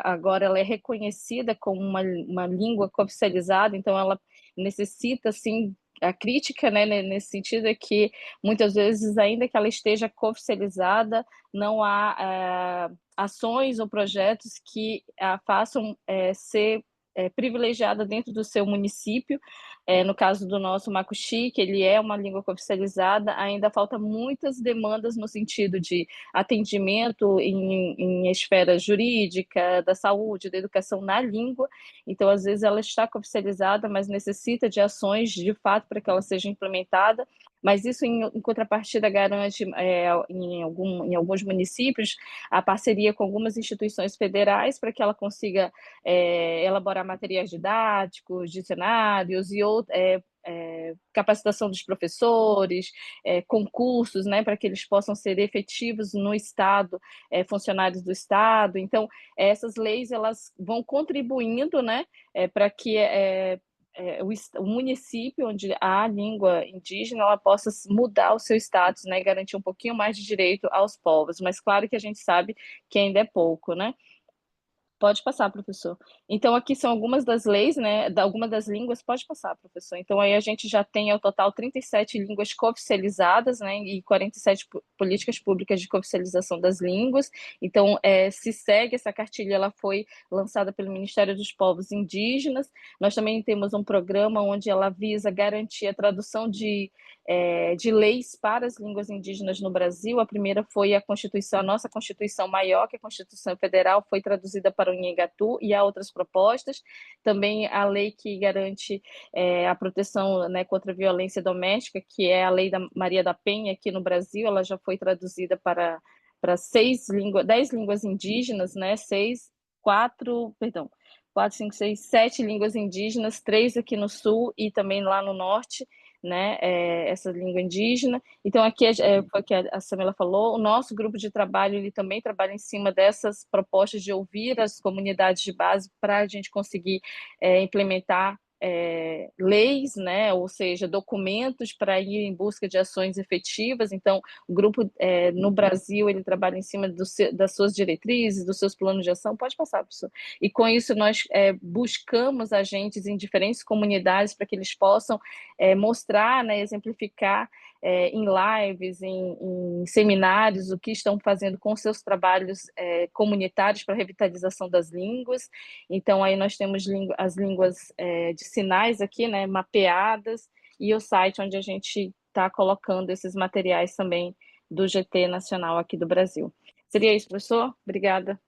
D: Agora ela é reconhecida como uma língua oficializada, então ela necessita, assim, a crítica, né, nesse sentido é que muitas vezes, ainda que ela esteja oficializada, não há ações ou projetos que a façam ser privilegiada dentro do seu município. No caso do nosso Macuxi, que ele é uma língua oficializada, ainda falta muitas demandas no sentido de atendimento em esfera jurídica, da saúde, da educação na língua. Então, às vezes, ela está oficializada, mas necessita de ações, de fato, para que ela seja implementada. Mas isso, em contrapartida, garante, em alguns municípios, a parceria com algumas instituições federais para que ela consiga elaborar materiais didáticos, dicionários e capacitação dos professores, concursos, né, para que eles possam ser efetivos no Estado, funcionários do Estado. Então, essas leis elas vão contribuindo, né, para que o município onde há língua indígena ela possa mudar o seu status, né, e garantir um pouquinho mais de direito aos povos. Mas claro que a gente sabe que ainda é pouco, né? Pode passar, professor. Então, aqui são algumas das leis, né? Algumas das línguas. Pode passar, professor. Então, aí a gente já tem, ao total, 37 línguas cooficializadas, né? E 47 políticas públicas de cooficialização das línguas. Então, se segue essa cartilha, ela foi lançada pelo Ministério dos Povos Indígenas. Nós também temos um programa onde ela visa garantir a tradução de leis para as línguas indígenas no Brasil. A primeira foi a nossa Constituição Maior, que é a Constituição Federal, foi traduzida para o Nhengatu, e há outras propostas. Também a lei que garante a proteção, né, contra a violência doméstica, que é a Lei da Maria da Penha, aqui no Brasil, ela já foi traduzida para 10 línguas indígenas, né, 7 línguas indígenas, 3 aqui no sul e também lá no norte, né, essa língua indígena. Então, aqui foi o que a Samela falou, o nosso grupo de trabalho, ele também trabalha em cima dessas propostas de ouvir as comunidades de base para a gente conseguir implementar leis, né, ou seja, documentos para ir em busca de ações efetivas. Então, o grupo no Brasil, ele trabalha em cima das suas diretrizes, dos seus planos de ação. Pode passar, professor. E com isso nós buscamos agentes em diferentes comunidades para que eles possam mostrar, né, exemplificar em lives, em seminários, o que estão fazendo com seus trabalhos comunitários para a revitalização das línguas. Então, aí nós temos as línguas de sinais aqui, né, mapeadas, e o site onde a gente está colocando esses materiais também do GT Nacional aqui do Brasil. Seria isso, professor? Obrigada.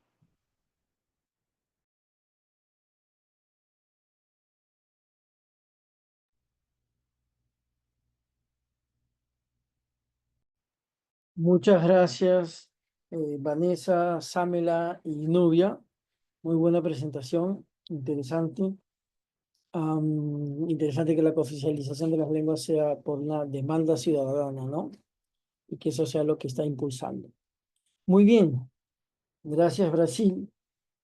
A: Muchas gracias, Vanessa, Samela y Nubia. Muy buena presentación, interesante. Interesante que la oficialización de las lenguas sea por una demanda ciudadana, ¿no? Y que eso sea lo que está impulsando. Muy bien, gracias, Brasil.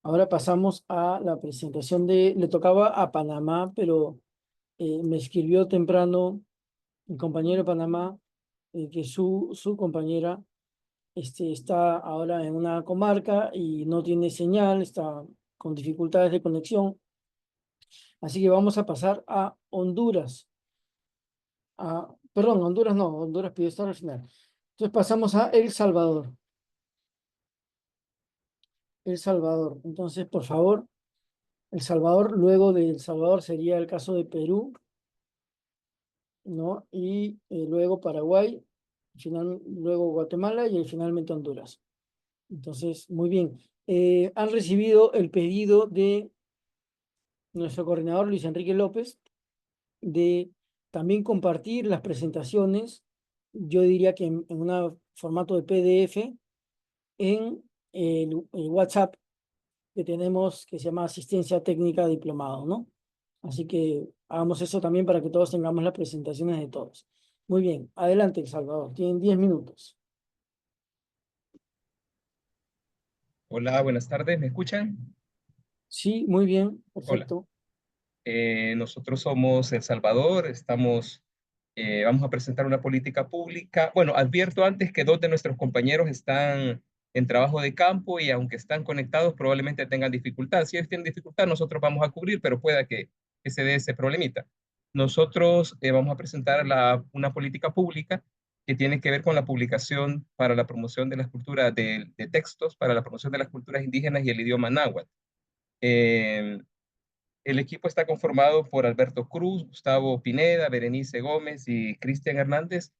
A: Ahora pasamos a la presentación le tocaba a Panamá, pero me escribió temprano el compañero de Panamá que su compañera está ahora en una comarca y no tiene señal, está con dificultades de conexión. Así que vamos a pasar a Honduras. Perdón, Honduras no, Honduras pidió estar al final. Entonces pasamos a El Salvador. El Salvador. Entonces, por favor, El Salvador, luego de El Salvador sería el caso de Perú, ¿no? Y luego Paraguay, luego Guatemala y finalmente Honduras. Entonces, muy bien. Han recibido el pedido de nuestro coordinador Luis Enrique López de también compartir las presentaciones, yo diría que en un formato de PDF, en el WhatsApp que tenemos que se llama Asistencia Técnica Diplomado, ¿no? Así que hagamos eso también para que todos tengamos las presentaciones de todos. Muy bien, adelante, El Salvador, tienen 10 minutos.
J: Hola, buenas tardes, ¿me escuchan?
A: Sí, muy bien,
J: Hola,
A: perfecto.
J: nosotros somos El Salvador, vamos a presentar una política pública. Bueno, advierto antes que dos de nuestros compañeros están en trabajo de campo y aunque están conectados probablemente tengan dificultad. Si ellos tienen dificultad, nosotros vamos a cubrir, pero pueda que se dé ese problemita. Nosotros vamos a presentar una política pública que tiene que ver con la publicación para la promoción de las culturas, de textos para la promoción de las culturas indígenas y el idioma náhuatl. Eh, el equipo está conformado por Alberto Cruz, Gustavo Pineda, Berenice Gómez y Cristian Hernández.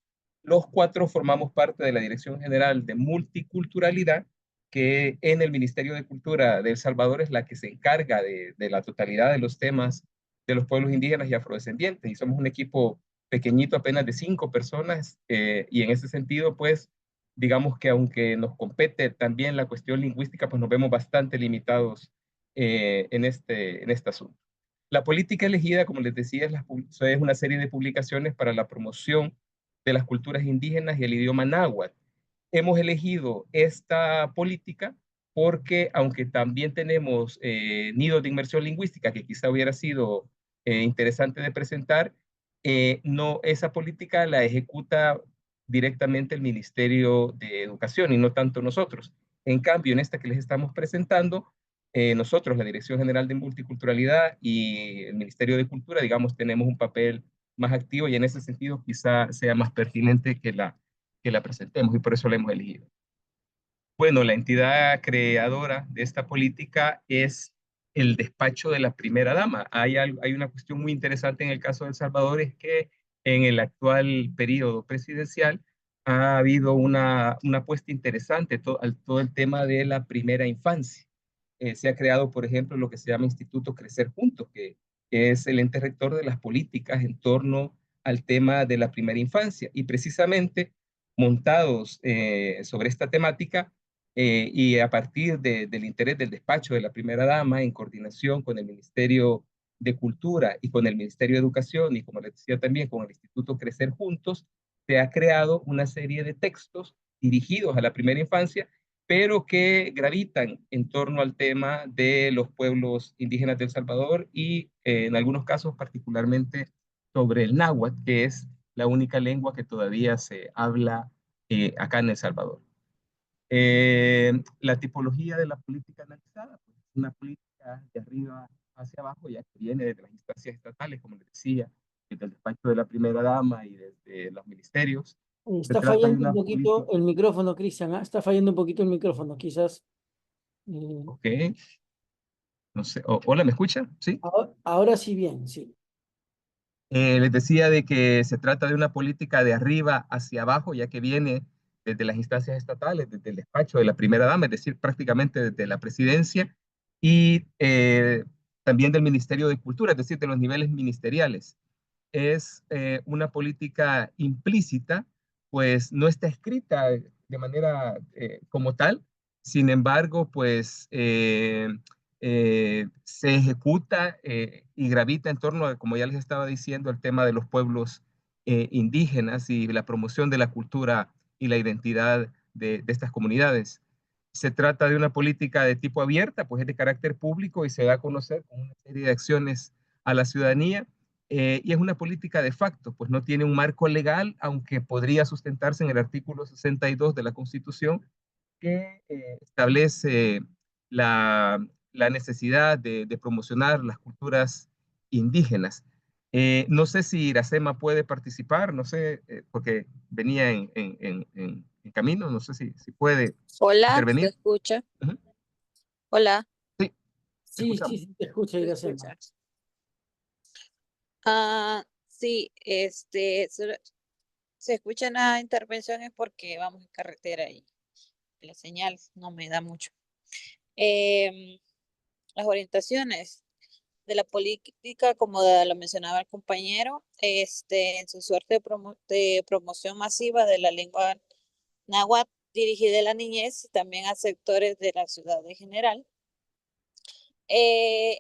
J: Los cuatro formamos parte de la Dirección General de Multiculturalidad, que en el Ministerio de Cultura de El Salvador es la que se encarga de la totalidad de los temas de los pueblos indígenas y afrodescendientes. Y somos un equipo pequeñito, apenas de 5 personas, y en ese sentido, pues, digamos que aunque nos compete también la cuestión lingüística, pues nos vemos bastante limitados en este asunto. La política elegida, como les decía, es una serie de publicaciones para la promoción de las culturas indígenas y el idioma náhuatl. Hemos elegido esta política porque, aunque también tenemos nidos de inmersión lingüística, que quizá hubiera sido interesante de presentar, no, esa política la ejecuta directamente el Ministerio de Educación y no tanto nosotros. En cambio, en esta que les estamos presentando, nosotros, la Dirección General de Multiculturalidad y el Ministerio de Cultura, digamos, tenemos un papel más activo y en ese sentido quizá sea más pertinente que la presentemos y por eso la hemos elegido. Bueno, la entidad creadora de esta política es el despacho de la primera dama. Hay una cuestión muy interesante en el caso de El Salvador, es que en el actual periodo presidencial ha habido una apuesta interesante al todo el tema de la primera infancia. Se ha creado, por ejemplo, lo que se llama Instituto Crecer Juntos, que es el ente rector de las políticas en torno al tema de la primera infancia. Y precisamente montados sobre esta temática, y a partir del interés del despacho de la primera dama, en coordinación con el Ministerio de Cultura y con el Ministerio de Educación, y como les decía también con el Instituto Crecer Juntos, se ha creado una serie de textos dirigidos a la primera infancia, pero que gravitan en torno al tema de los pueblos indígenas de El Salvador y en algunos casos particularmente sobre el náhuatl, que es la única lengua que todavía se habla acá en El Salvador. La tipología de la política analizada, pues, es una política de arriba hacia abajo, ya que viene desde las instancias estatales, como les decía, desde el despacho de la primera dama y desde los ministerios. Se
A: Está
J: trata de
A: fallando un
J: una
A: poquito
J: política.
A: el micrófono, Cristian, ¿ah? Está fallando un poquito el micrófono, quizás.
J: Ok, no sé. Hola, ¿me escucha? Sí.
A: Ahora sí bien, sí.
J: Les decía de que se trata de una política de arriba hacia abajo, ya que viene desde las instancias estatales, desde el despacho de la primera dama, es decir, prácticamente desde la presidencia, y también del Ministerio de Cultura, es decir, de los niveles ministeriales. Es una política implícita, pues no está escrita de manera como tal, sin embargo, pues se ejecuta y gravita en torno a, como ya les estaba diciendo, el tema de los pueblos indígenas y la promoción de la cultura y la identidad de estas comunidades. Se trata de una política de tipo abierta, pues es de carácter público y se da a conocer con una serie de acciones a la ciudadanía, y es una política de facto, pues no tiene un marco legal, aunque podría sustentarse en el artículo 62 de la Constitución, que establece la necesidad de promocionar las culturas indígenas. No sé si Iracema puede participar, no sé, porque venía en camino, no sé si puede
K: Hola, ¿se
J: intervenir.
K: escucha?
J: Ujú.
K: Hola,
J: Sí,
A: Sí,
J: escuchamos.
A: sí, te escucho,
K: ¿se
A: Iracema.
K: escucha? Sí, se escuchan las intervenciones porque vamos en carretera y la señal no me da mucho. Em, las orientaciones de la política, como lo mencionaba el compañero, en su suerte de promoción masiva de la lengua náhuatl dirigida a la niñez y también a sectores de la ciudad en general. Eh,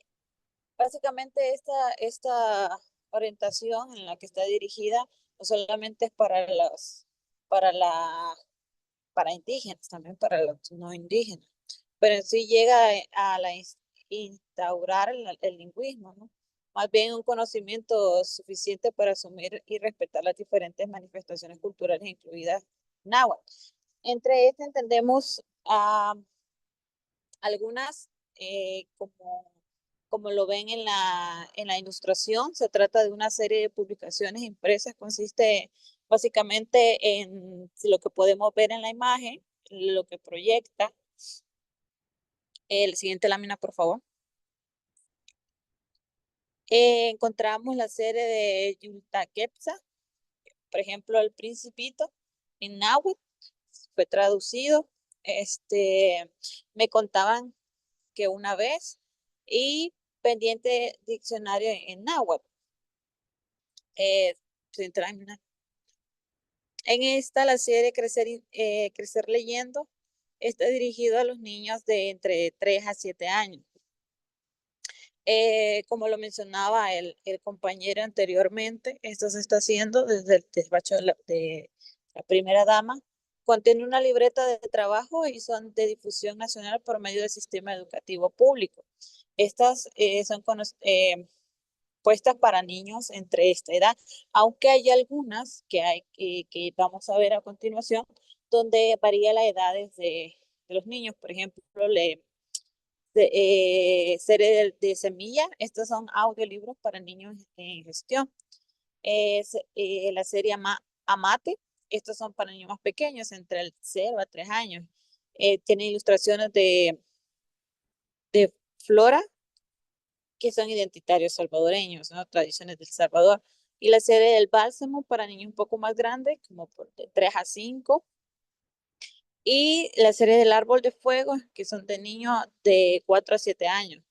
K: Básicamente esta orientación en la que está dirigida no solamente es para la, para indígenas, también para los no indígenas, pero en sí llega instaurar el lingüismo, ¿no? Más bien un conocimiento suficiente para asumir y respetar las diferentes manifestaciones culturales incluidas náhuatl. Entre estas entendemos algunas, como lo ven en la ilustración, se trata de una serie de publicaciones impresas, consiste básicamente en lo que podemos ver en la imagen, lo que proyecta. El siguiente lámina, por favor. Encontramos la serie de Yulta Kepsa, por ejemplo, El Principito, en náhuatl, fue traducido. Me contaban que una vez, y pendiente diccionario en náhuatl. En esta, la serie Crecer Leyendo, está dirigido a los niños de entre 3 a 7 años. Como lo mencionaba el compañero anteriormente, esto se está haciendo desde el despacho de la primera dama. Contiene una libreta de trabajo y son de difusión nacional por medio del sistema educativo público. Estas son puestas para niños entre esta edad, aunque hay algunas que vamos a ver a continuación, donde varía la edad de los niños. Por ejemplo, serie de semilla, estos son audiolibros para niños en gestión. La serie Amate, estos son para niños más pequeños, entre el 0 a 3 años. Tiene ilustraciones de flora, que son identitarios salvadoreños, ¿no? Tradiciones del Salvador. Y la serie del Bálsamo para niños un poco más grandes, como de 3 a 5. Y la serie del Árbol de Fuego, que son de niños de 4 a 7 años.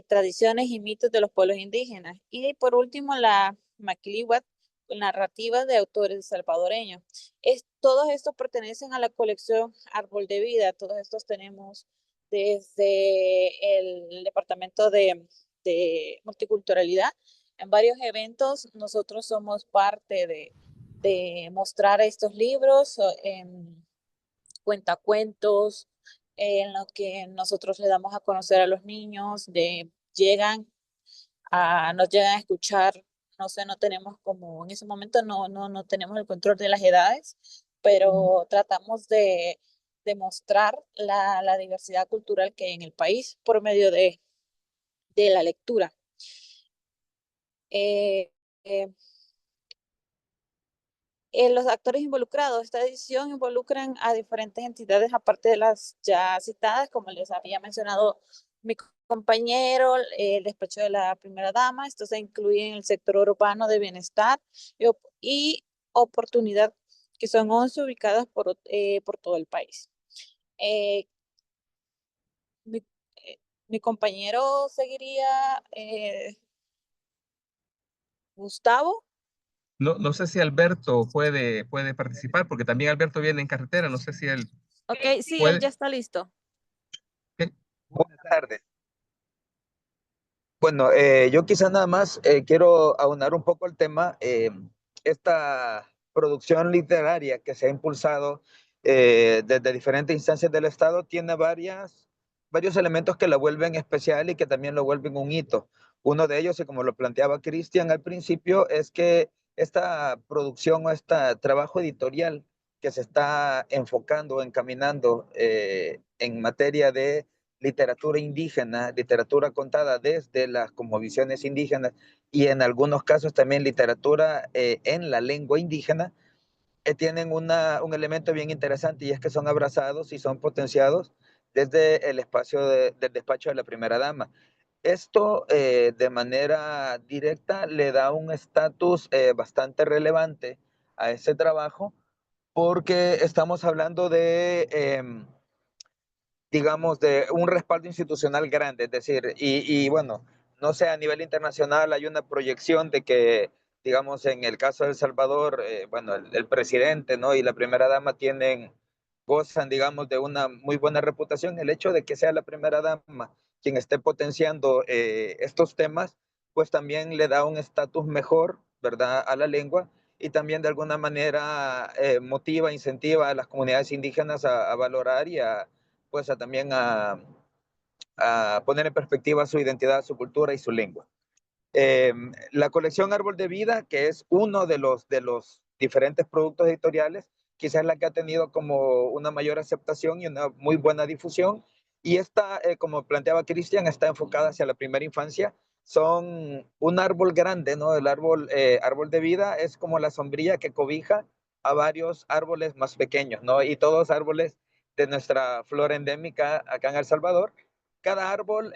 K: Tradiciones y mitos de los pueblos indígenas. Y por último, la Maquilihuat, narrativas de autores salvadoreños. Todos estos pertenecen a la colección Árbol de Vida. Todos estos tenemos desde el Departamento de Multiculturalidad. En varios eventos nosotros somos parte de mostrar estos libros, en cuentacuentos, en lo que nosotros le damos a conocer a los niños, nos llegan a escuchar. No sé, no tenemos como, en ese momento no tenemos el control de las edades, pero tratamos de mostrar la diversidad cultural que hay en el país por medio de la lectura. Eh, eh, los actores involucrados, esta edición involucran a diferentes entidades, aparte de las ya citadas, como les había mencionado mi compañero, el despacho de la primera dama. Esto se incluye en el sector urbano de bienestar y oportunidad, que son 11 ubicadas por todo el país. Eh, mi, mi compañero seguiría, Gustavo.
J: No sé si Alberto puede participar, porque también Alberto viene en carretera, no sé si él
K: Ok, sí, él
J: puede.
K: ya está listo.
J: Ok.
L: Buenas tardes. Bueno, yo quizá nada más quiero aunar un poco el tema. Esta producción literaria que se ha impulsado desde diferentes instancias del Estado tiene varios elementos que la vuelven especial y que también lo vuelven un hito. Uno de ellos, y como lo planteaba Cristian al principio, es que esta producción o este trabajo editorial que se está enfocando, encaminando en materia de literatura indígena, literatura contada desde las cosmovisiones indígenas y en algunos casos también literatura en la lengua indígena, tienen un elemento bien interesante, y es que son abrazados y son potenciados desde el espacio del despacho de la primera dama. Esto de manera directa le da un estatus bastante relevante a ese trabajo, porque estamos hablando de, digamos, de un respaldo institucional grande, es decir, y bueno, no sé, a nivel internacional hay una proyección de que, digamos, en el caso de El Salvador, bueno, el presidente, ¿no? Y la primera dama gozan, digamos, de una muy buena reputación. El hecho de que sea la primera dama quien esté potenciando estos temas, pues también le da un estatus mejor, ¿verdad?, a la lengua, y también de alguna manera motiva, incentiva a las comunidades indígenas a valorar y pues también a poner en perspectiva su identidad, su cultura y su lengua. La colección Árbol de Vida, que es uno de los diferentes productos editoriales, quizás la que ha tenido como una mayor aceptación y una muy buena difusión. Y esta, como planteaba Cristian, está enfocada hacia la primera infancia. Son un árbol grande, ¿no? El árbol de vida es como la sombrilla que cobija a varios árboles más pequeños, ¿no? Y todos árboles de nuestra flora endémica acá en El Salvador. Cada árbol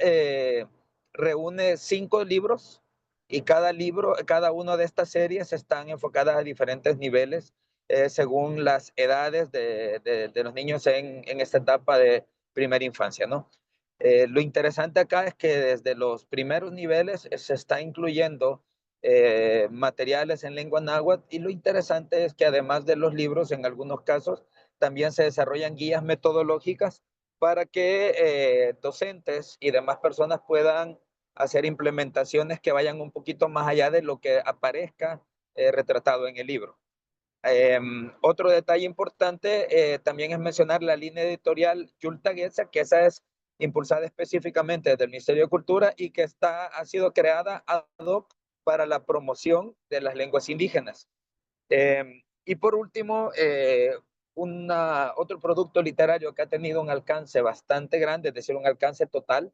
L: reúne 5 libros, y cada una de estas series están enfocadas a diferentes niveles según las edades de los niños en esta etapa de primera infancia, ¿no? Lo interesante acá es que desde los primeros niveles se está incluyendo materiales en lengua náhuatl, y lo interesante es que además de los libros, en algunos casos también se desarrollan guías metodológicas para que docentes y demás personas puedan hacer implementaciones que vayan un poquito más allá de lo que aparezca retratado en el libro. Otro detalle importante también es mencionar la línea editorial Yultaguetza, que esa es impulsada específicamente desde el Ministerio de Cultura y que ha sido creada ad hoc para la promoción de las lenguas indígenas. Y por último, otro producto literario que ha tenido un alcance bastante grande, es decir, un alcance total,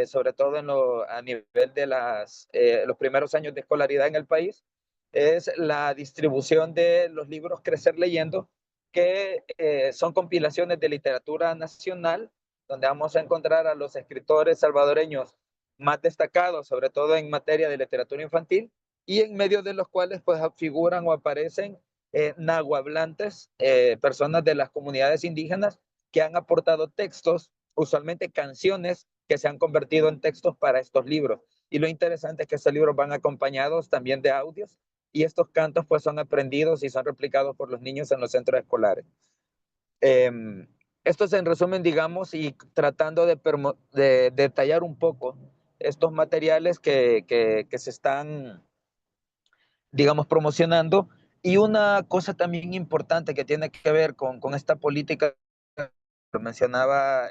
L: sobre todo a nivel de los primeros años de escolaridad en el país, es la distribución de los libros Crecer Leyendo, que son compilaciones de literatura nacional, donde vamos a encontrar a los escritores salvadoreños más destacados, sobre todo en materia de literatura infantil, y en medio de los cuales pues figuran o aparecen nahuablantes, personas de las comunidades indígenas que han aportado textos, usualmente canciones, que se han convertido en textos para estos libros. Y lo interesante es que estos libros van acompañados también de audios, y estos cantos pues son aprendidos y son replicados por los niños en los centros escolares. Esto es en resumen, digamos, y tratando de detallar un poco estos materiales que se están, digamos, promocionando. Y una cosa también importante que tiene que ver con esta política, lo mencionaba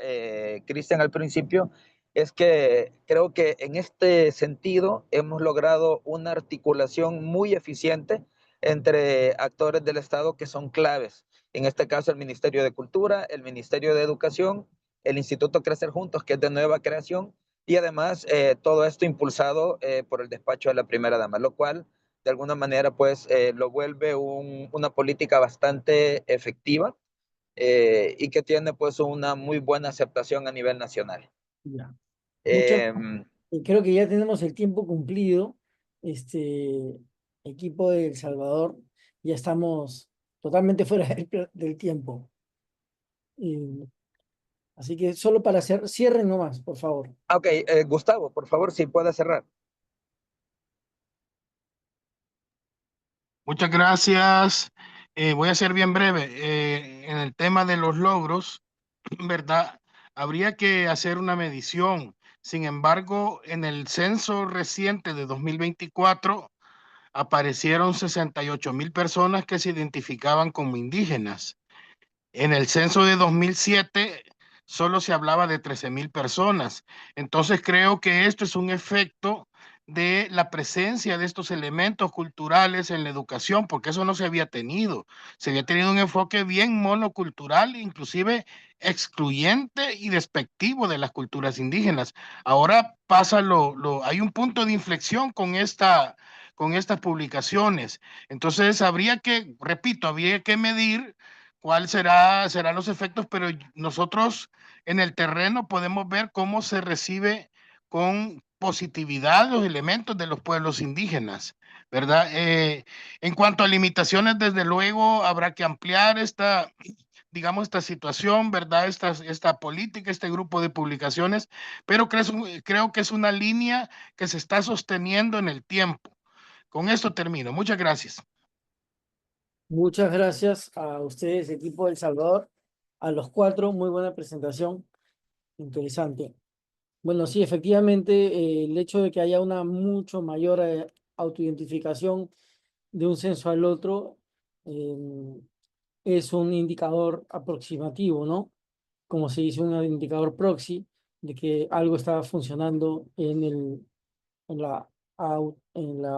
L: Cristian al principio, es que creo que en este sentido hemos logrado una articulación muy eficiente entre actores del Estado que son claves. En este caso, el Ministerio de Cultura, el Ministerio de Educación, el Instituto Crecer Juntos, que es de nueva creación, y además todo esto impulsado por el despacho de la primera dama, lo cual de alguna manera pues lo vuelve una política bastante efectiva y que tiene pues una muy buena aceptación a nivel nacional.
A: Ya.
L: Eh,
A: Creo que ya tenemos el tiempo cumplido. Equipo de El Salvador, ya estamos totalmente fuera del tiempo. Así que solo para hacer, cierren nomás, por favor.
L: ok, Gustavo, por favor, si puede cerrar.
M: Muchas gracias. Voy a ser bien breve. En el tema de los logros, ¿verdad? Habría que hacer una medición. Sin embargo, en el censo reciente de 2024 aparecieron 68,000 personas que se identificaban como indígenas. En el censo de 2007 solo se hablaba de 13,000 personas. Entonces creo que esto es un efecto de la presencia de estos elementos culturales en la educación, porque eso no se había tenido. Se había tenido un enfoque bien monocultural, inclusive excluyente y despectivo de las culturas indígenas. Ahora pasa hay un punto de inflexión con estas publicaciones. Entonces habría que, repito, habría que medir cuáles serán los efectos, pero nosotros en el terreno podemos ver cómo se recibe con positividad los elementos de los pueblos indígenas, ¿verdad? En cuanto a limitaciones, desde luego habrá que ampliar digamos, esta situación, ¿verdad? Esta política, este grupo de publicaciones, pero creo que es una línea que se está sosteniendo en el tiempo. Con esto termino. Muchas gracias.
A: Muchas gracias a ustedes, equipo de El Salvador, a los cuatro, muy buena presentación, interesante. Bueno, sí, efectivamente, el hecho de que haya una mucho mayor autoidentificación de un censo al otro es un indicador aproximativo, ¿no? Como se dice, un indicador proxy de que algo está funcionando en la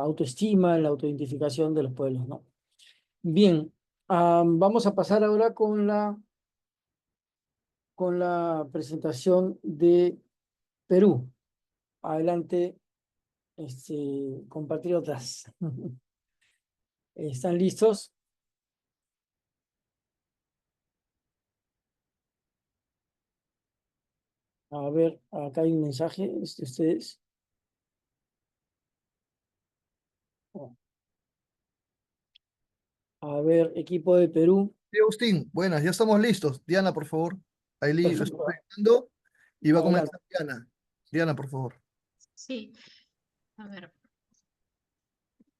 A: autoestima, en la autoidentificación de los pueblos, ¿no? Bien, vamos a pasar ahora con la presentación de Perú. Adelante, compatriotas. ¿Están listos? A ver, acá hay un mensaje de ustedes. A ver, equipo de Perú.
N: Sí, Agustín, buenas, ya estamos listos. Diana, por favor. Ahí
A: Perfecto.
N: estoy viendo y va a
A: Adelante.
N: comenzar Diana. Diana, por favor.
F: Sí, a ver.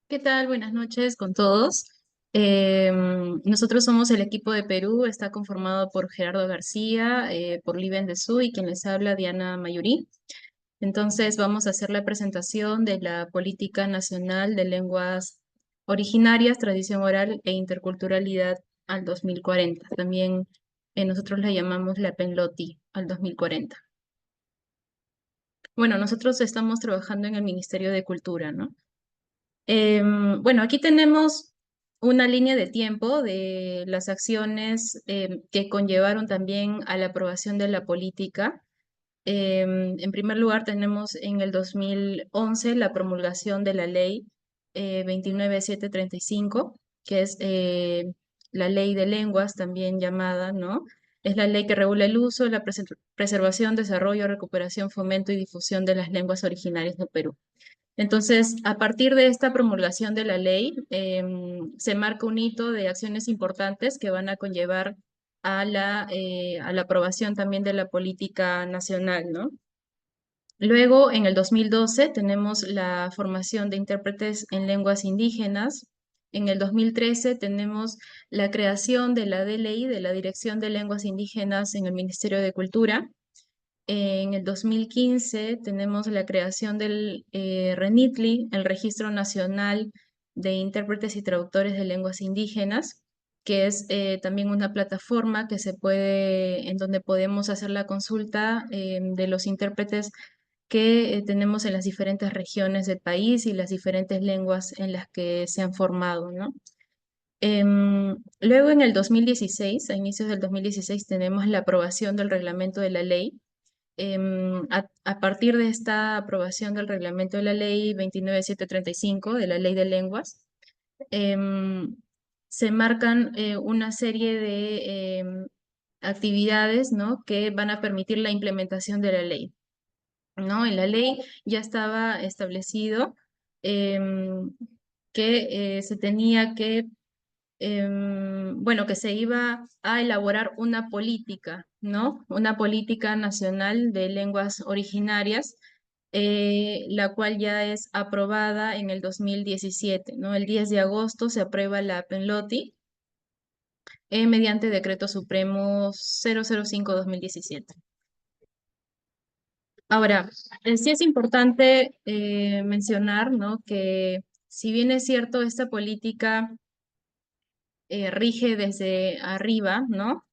F: ¿Qué tal? Buenas noches con todos. Nosotros somos el equipo de Perú, está conformado por Gerardo García, por Liben de Su y quien les habla, Diana Mayurí. Entonces vamos a hacer la presentación de la Política Nacional de Lenguas Originarias, Tradición Oral e Interculturalidad al 2040. También nosotros la llamamos la PENLOTI al 2040. Bueno, nosotros estamos trabajando en el Ministerio de Cultura, ¿no? Bueno, aquí tenemos una línea de tiempo de las acciones que conllevaron también a la aprobación de la política. En primer lugar, tenemos en el 2011 la promulgación de la ley 29735, que es la ley de lenguas, también llamada, ¿no? Es la ley que regula el uso, la preservación, desarrollo, recuperación, fomento y difusión de las lenguas originarias del Perú. Entonces, a partir de esta promulgación de la ley, se marca un hito de acciones importantes que van a conllevar a la aprobación también de la política nacional, ¿no? Luego, en el 2012, tenemos la formación de intérpretes en lenguas indígenas. En el 2013 tenemos la creación de la DLI, de la Dirección de Lenguas Indígenas en el Ministerio de Cultura. En el 2015 tenemos la creación del RENITLI, el Registro Nacional de Intérpretes y Traductores de Lenguas Indígenas, que es también una plataforma que en donde podemos hacer la consulta de los intérpretes que tenemos en las diferentes regiones del país y las diferentes lenguas en las que se han formado, ¿no? Luego en el 2016, a inicios del 2016, tenemos la aprobación del reglamento de la ley. A partir de esta aprobación del reglamento de la ley 29735, de la ley de lenguas, se marcan una serie de actividades, ¿no?, que van a permitir la implementación de la ley, ¿no? En la ley ya estaba establecido que se tenía que bueno, que se iba a elaborar una política, ¿no? Una política nacional de lenguas originarias, la cual ya es aprobada en el 2017, ¿no? El 10 de agosto se aprueba la PENLOTI mediante Decreto Supremo 005-2017. Ahora, sí es importante mencionar, ¿no?, que si bien es cierto, esta política rige desde arriba, ¿no?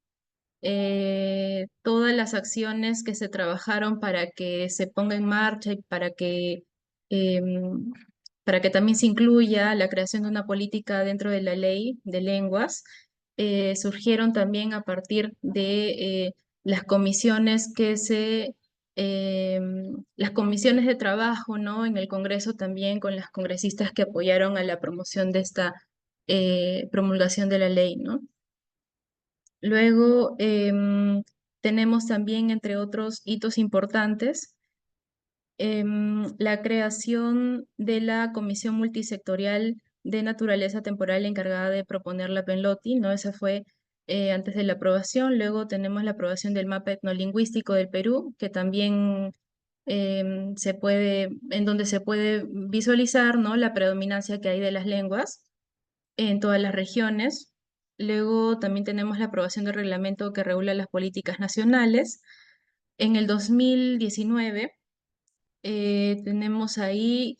F: Todas las acciones que se trabajaron para que se ponga en marcha y para que para que también se incluya la creación de una política dentro de la ley de lenguas, surgieron también a partir de las comisiones las comisiones de trabajo, ¿no? En el Congreso también con las congresistas que apoyaron a la promoción de esta promulgación de la ley, ¿no? Luego tenemos también, entre otros hitos importantes, la creación de la Comisión Multisectorial de Naturaleza Temporal encargada de proponer la PENLOTI, ¿no? Esa fue antes de la aprobación. Luego tenemos la aprobación del mapa etnolingüístico del Perú, que también en donde se puede visualizar, ¿no? La predominancia que hay de las lenguas en todas las regiones. Luego también tenemos la aprobación del reglamento que regula las políticas nacionales. En el 2019 tenemos ahí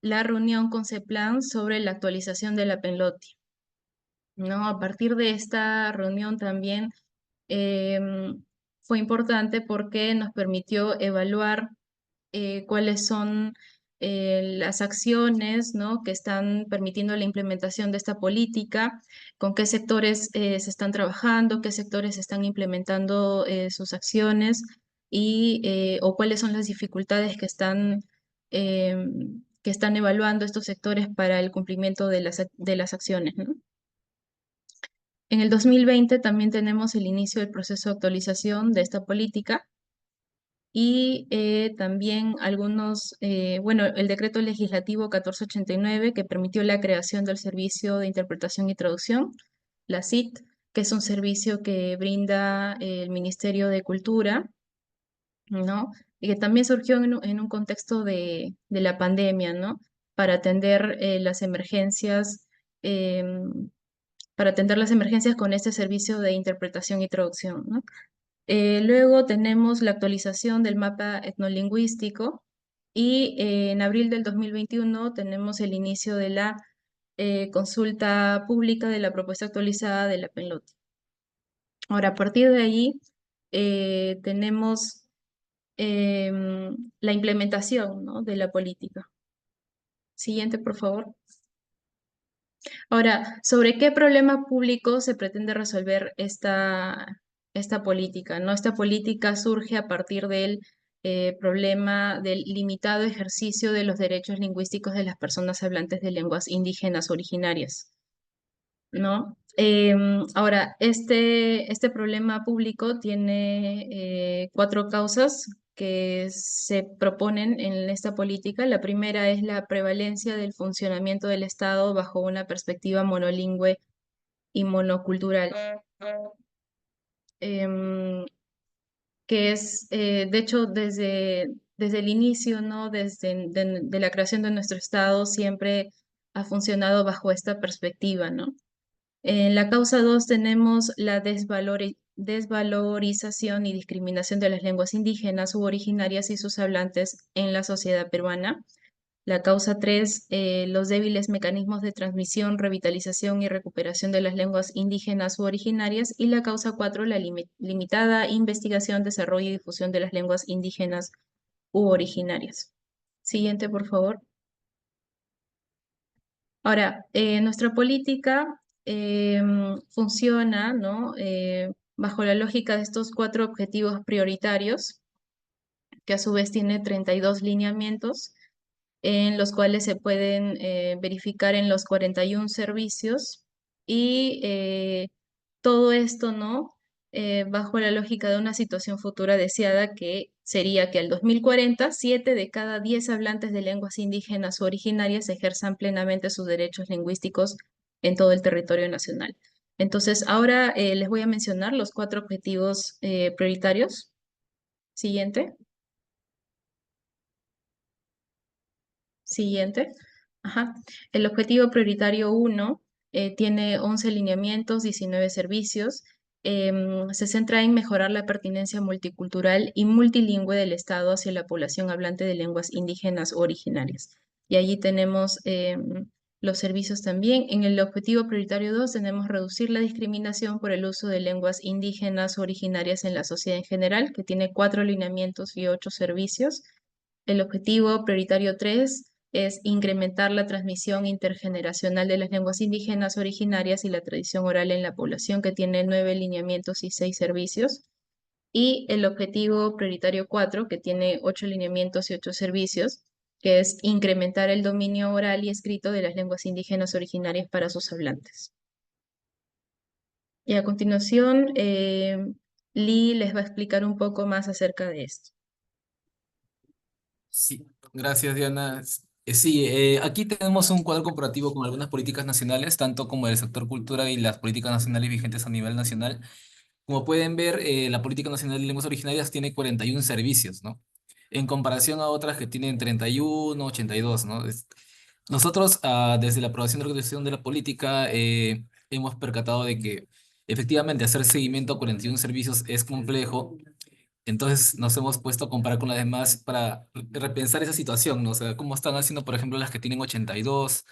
F: la reunión con CEPLAN sobre la actualización de la PENLOTI, ¿no? A partir de esta reunión también fue importante porque nos permitió evaluar cuáles son las acciones, ¿no? que están permitiendo la implementación de esta política, con qué sectores se están trabajando, qué sectores están implementando sus acciones o cuáles son las dificultades que están evaluando estos sectores para el cumplimiento de las acciones, ¿no? En el 2020 también tenemos el inicio del proceso de actualización de esta política y también el decreto legislativo 1489 que permitió la creación del Servicio de Interpretación y Traducción, la SIT, que es un servicio que brinda el Ministerio de Cultura, ¿no? Y que también surgió en un contexto de la pandemia, ¿no? Para atender las emergencias, con este servicio de interpretación y traducción, ¿no? Luego tenemos la actualización del mapa etnolingüístico y en abril del 2021 tenemos el inicio de la consulta pública de la propuesta actualizada de la PENLOTI. Ahora, a partir de ahí tenemos la implementación, ¿no? de la política. Siguiente, por favor. Ahora, ¿sobre qué problema público se pretende resolver esta política, ¿no? Esta política surge a partir del problema del limitado ejercicio de los derechos lingüísticos de las personas hablantes de lenguas indígenas originarias, ¿no? Ahora, este problema público tiene 4 causas que se proponen en esta política. La primera es la prevalencia del funcionamiento del Estado bajo una perspectiva monolingüe y monocultural, que es, de hecho, desde el inicio, ¿no? de la creación de nuestro Estado, siempre ha funcionado bajo esta perspectiva, ¿no? En la causa 2 tenemos la desvalorización y discriminación de las lenguas indígenas u originarias y sus hablantes en la sociedad peruana. La causa 3, los débiles mecanismos de transmisión, revitalización y recuperación de las lenguas indígenas u originarias. Y la causa 4, la limitada investigación, desarrollo y difusión de las lenguas indígenas u originarias. Siguiente, por favor. Ahora, nuestra política funciona, ¿no? Bajo la lógica de estos 4 objetivos prioritarios, que a su vez tiene 32 lineamientos, en los cuales se pueden verificar en los 41 servicios y todo esto, ¿no? Bajo la lógica de una situación futura deseada que sería que al 2040, 7 de cada 10 hablantes de lenguas indígenas o originarias ejerzan plenamente sus derechos lingüísticos en todo el territorio nacional. Entonces, ahora les voy a mencionar los 4 objetivos prioritarios. Siguiente. Siguiente. Ajá. El objetivo prioritario 1 tiene 11 lineamientos, 19 servicios. Se centra en mejorar la pertinencia multicultural y multilingüe del Estado hacia la población hablante de lenguas indígenas o originarias. Y allí tenemos los servicios también. En el objetivo prioritario 2 tenemos reducir la discriminación por el uso de lenguas indígenas o originarias en la sociedad en general, que tiene 4 lineamientos y 8 servicios. El objetivo prioritario 3 es incrementar la transmisión intergeneracional de las lenguas indígenas originarias y la tradición oral en la población, que tiene 9 lineamientos y 6 servicios. Y el objetivo prioritario 4, que tiene 8 lineamientos y 8 servicios, que es incrementar el dominio oral y escrito de las lenguas indígenas originarias para sus hablantes. Y a continuación, Lee les va a explicar un poco más acerca de esto.
O: Sí, gracias Diana. Sí, aquí tenemos un cuadro comparativo con algunas políticas nacionales, tanto como el sector cultura y las políticas nacionales vigentes a nivel nacional. Como pueden ver, la Política Nacional de Lenguas Originarias tiene 41 servicios, ¿no? En comparación a otras que tienen 31, 82, ¿no? Nosotros, desde la aprobación de la organización de la política, hemos percatado de que efectivamente hacer seguimiento a 41 servicios es complejo. Entonces nos hemos puesto a comparar con las demás para repensar esa situación, ¿no? O sea, cómo están haciendo, por ejemplo, las que tienen 82,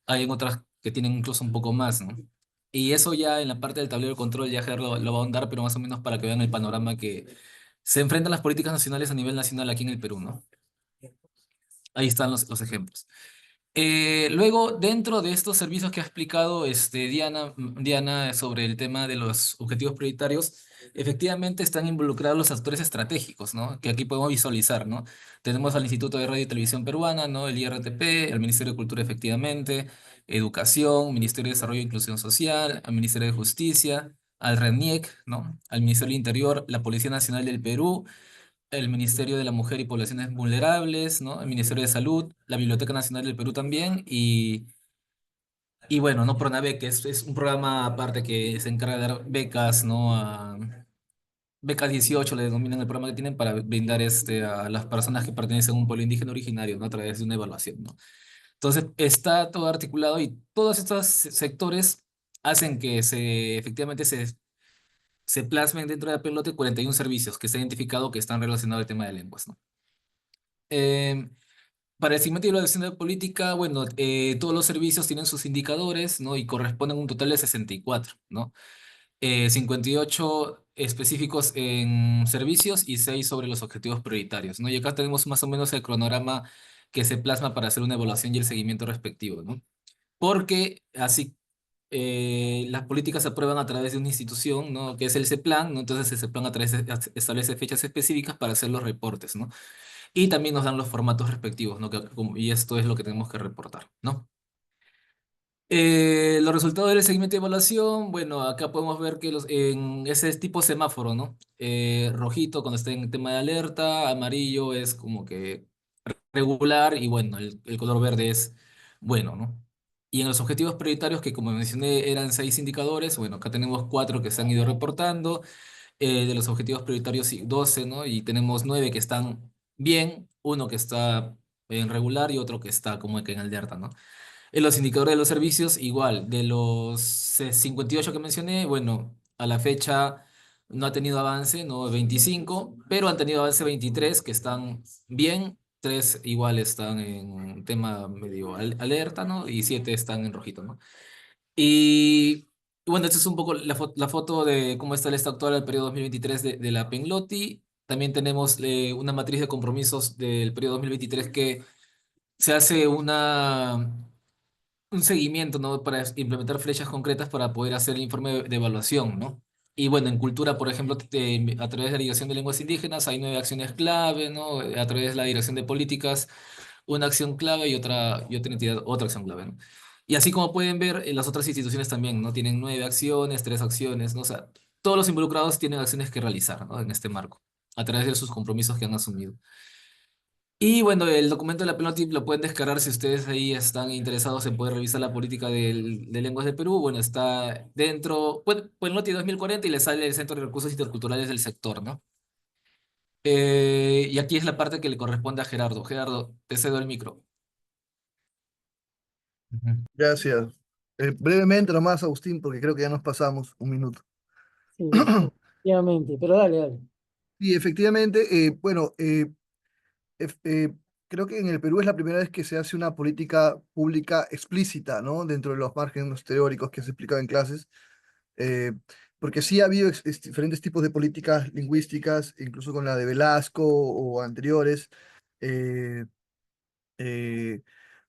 O: hay en otras que tienen incluso un poco más, ¿no? Y eso ya en la parte del tablero de control ya Ger lo va a ahondar, pero más o menos para que vean el panorama que se enfrentan las políticas nacionales a nivel nacional aquí en el Perú, ¿no? Ahí están los ejemplos. Luego, dentro de estos servicios que ha explicado Diana sobre el tema de los objetivos prioritarios, efectivamente están involucrados los actores estratégicos, ¿no? Que aquí podemos visualizar, ¿no? Tenemos al Instituto de Radio y Televisión Peruana, ¿no? El IRTP, el Ministerio de Cultura, efectivamente, Educación, Ministerio de Desarrollo e Inclusión Social, al Ministerio de Justicia, al RENIEC, ¿no? Al Ministerio del Interior, la Policía Nacional del Perú, el Ministerio de la Mujer y Poblaciones Vulnerables, ¿no? El Ministerio de Salud, la Biblioteca Nacional del Perú también, y bueno, ¿no? PRONAVEC, que es un programa aparte que se encarga de dar becas, ¿no? Becas 18 le denominan el programa que tienen para brindar a las personas que pertenecen a un pueblo indígena originario, ¿no? A través de una evaluación, ¿no? Entonces, está todo articulado y todos estos sectores hacen que efectivamente se plasmen dentro de la pelota 41 servicios que se ha identificado que están relacionados al tema de lenguas, ¿no? Em, para el segmento de evaluación de política, bueno, todos los servicios tienen sus indicadores, ¿no? Y corresponden a un total de 64, ¿no? 58 específicos en servicios y 6 sobre los objetivos prioritarios, ¿no? Y acá tenemos más o menos el cronograma que se plasma para hacer una evaluación y el seguimiento respectivo, ¿no? Porque así las políticas se aprueban a través de una institución, ¿no? Que es el CEPLAN, ¿no? Entonces el CEPLAN establece fechas específicas para hacer los reportes, ¿no? Y también nos dan los formatos respectivos, ¿no? Y esto es lo que tenemos que reportar, ¿no? Los resultados del seguimiento de evaluación, bueno, acá podemos ver que en ese tipo semáforo, ¿no? Rojito cuando está en tema de alerta, amarillo es como que regular y bueno, el color verde es bueno, ¿no? Y en los objetivos prioritarios, que como mencioné eran 6 indicadores, bueno, acá tenemos 4 que se han ido reportando, de los objetivos prioritarios sí, 12, ¿no? Y tenemos 9 que están bien, uno que está en regular y otro que está como que en alerta, ¿no? En los indicadores de los servicios, igual, de los 58 que mencioné, bueno, a la fecha no ha tenido avance, no 25, pero han tenido avance 23 que están bien, 3 igual están en tema medio alerta, ¿no? Y 7 están en rojito, ¿no? Y bueno, esta es un poco la foto de cómo está el estado actual del periodo 2023 de la PENLOTI. También tenemos una matriz de compromisos del periodo 2023 que se hace un seguimiento, ¿no? Para implementar flechas concretas para poder hacer el informe de evaluación, ¿no? Y bueno, en cultura, por ejemplo, a través de la Dirección de Lenguas Indígenas hay 9 acciones clave, ¿no? A través de la Dirección de Políticas, una acción clave y otra entidad, otra acción clave, ¿no? Y así como pueden ver, las otras instituciones también, ¿no? Tienen 9 acciones, 3 acciones, ¿no? O sea, todos los involucrados tienen acciones que realizar, ¿no? En este marco, a través de sus compromisos que han asumido. Y bueno, el documento de la Penalty lo pueden descargar si ustedes ahí están interesados en poder revisar la política de lenguas de Perú. Bueno, está dentro, bueno, Penalty 2040 y le sale el Centro de Recursos Interculturales del sector, ¿no? Y aquí es la parte que le corresponde a Gerardo. Gerardo, te cedo el micro. Ujú.
N: Gracias. Brevemente nomás, Agustín, porque creo que ya nos pasamos un minuto.
A: Sí, efectivamente, pero dale, dale.
N: Y efectivamente, bueno, ef- eh, creo que en el Perú es la primera vez que se hace una política pública explícita, ¿no? Dentro de los márgenes teóricos que se explican en clases, eh, porque sí ha habido diferentes tipos de políticas lingüísticas, incluso con la de Velasco o anteriores, Eh, eh,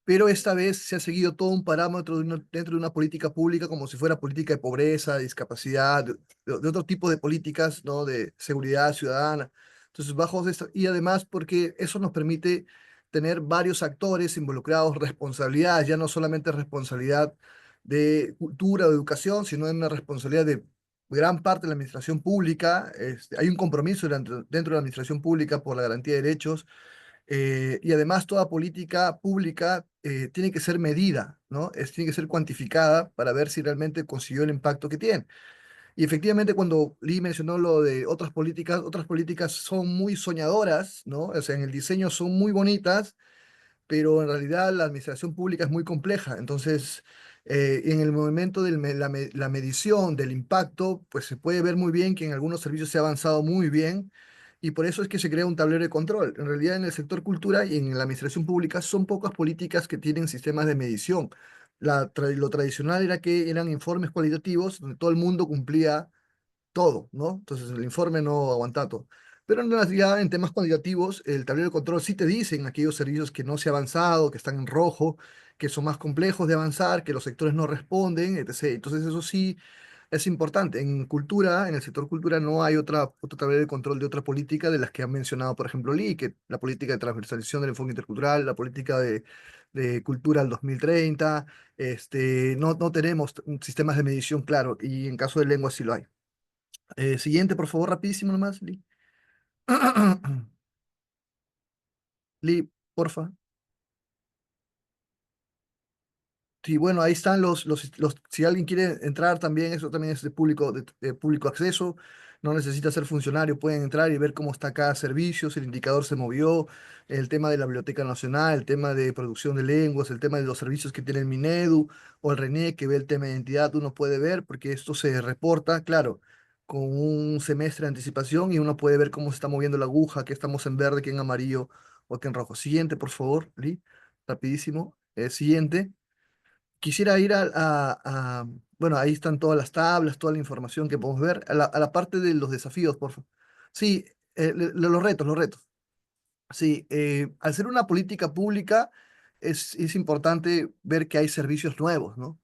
N: pero esta vez se ha seguido todo un parámetro dentro de una política pública como si fuera política de pobreza, discapacidad, de otro tipo de políticas, ¿no? De seguridad ciudadana. Entonces, bajo esta, y además porque eso nos permite tener varios actores involucrados, responsabilidades, ya no solamente responsabilidad de cultura o educación, sino en una responsabilidad de gran parte de la administración pública. Hay un compromiso dentro de la administración pública por la garantía de derechos, y además toda política pública tiene que ser medida, ¿no? Tiene que ser cuantificada para ver si realmente consiguió el impacto que tiene. Y efectivamente cuando Lee mencionó lo de otras políticas son muy soñadoras, ¿no? O sea, en el diseño son muy bonitas, pero en realidad la administración pública es muy compleja. Entonces, en el momento de la medición del impacto, pues se puede ver muy bien que en algunos servicios se ha avanzado muy bien, y por eso es que se crea un tablero de control. En realidad, en el sector cultura y en la administración pública son pocas políticas que tienen sistemas de medición. Lo tradicional era que eran informes cualitativos donde todo el mundo cumplía todo, ¿no? Entonces el informe no aguanta todo. Pero en realidad, en temas cuantitativos, el tablero de control sí te dicen aquellos servicios que no se ha avanzado, que están en rojo, que son más complejos de avanzar, que los sectores no responden, etc. Entonces eso sí es importante. En cultura, en el sector cultura, no hay otro tablero de control de otra política de las que han mencionado, por ejemplo, Lee, que la política de transversalización del enfoque intercultural, la política de cultura al 2030. No tenemos sistemas de medición claro, y en caso de lengua sí lo hay. Siguiente, por favor, rapidísimo nomás, Lee. Lee, porfa. Sí, bueno, ahí están si alguien quiere entrar también, eso también es de público acceso, no necesita ser funcionario, pueden entrar y ver cómo está cada servicio, si el indicador se movió, el tema de la Biblioteca Nacional, el tema de producción de lenguas, el tema de los servicios que tiene el Minedu o el RENIEC, que ve el tema de identidad, uno puede ver, porque esto se reporta, claro, con un semestre de anticipación, y uno puede ver cómo se está moviendo la aguja, que estamos en verde, que en amarillo o que en rojo. Siguiente, por favor, Lee, rapidísimo. Siguiente. Quisiera ir bueno, ahí están todas las tablas, toda la información que podemos ver, a la parte de los desafíos, por favor. Sí, los retos. Sí, al ser una política pública es importante ver que hay servicios nuevos, ¿no?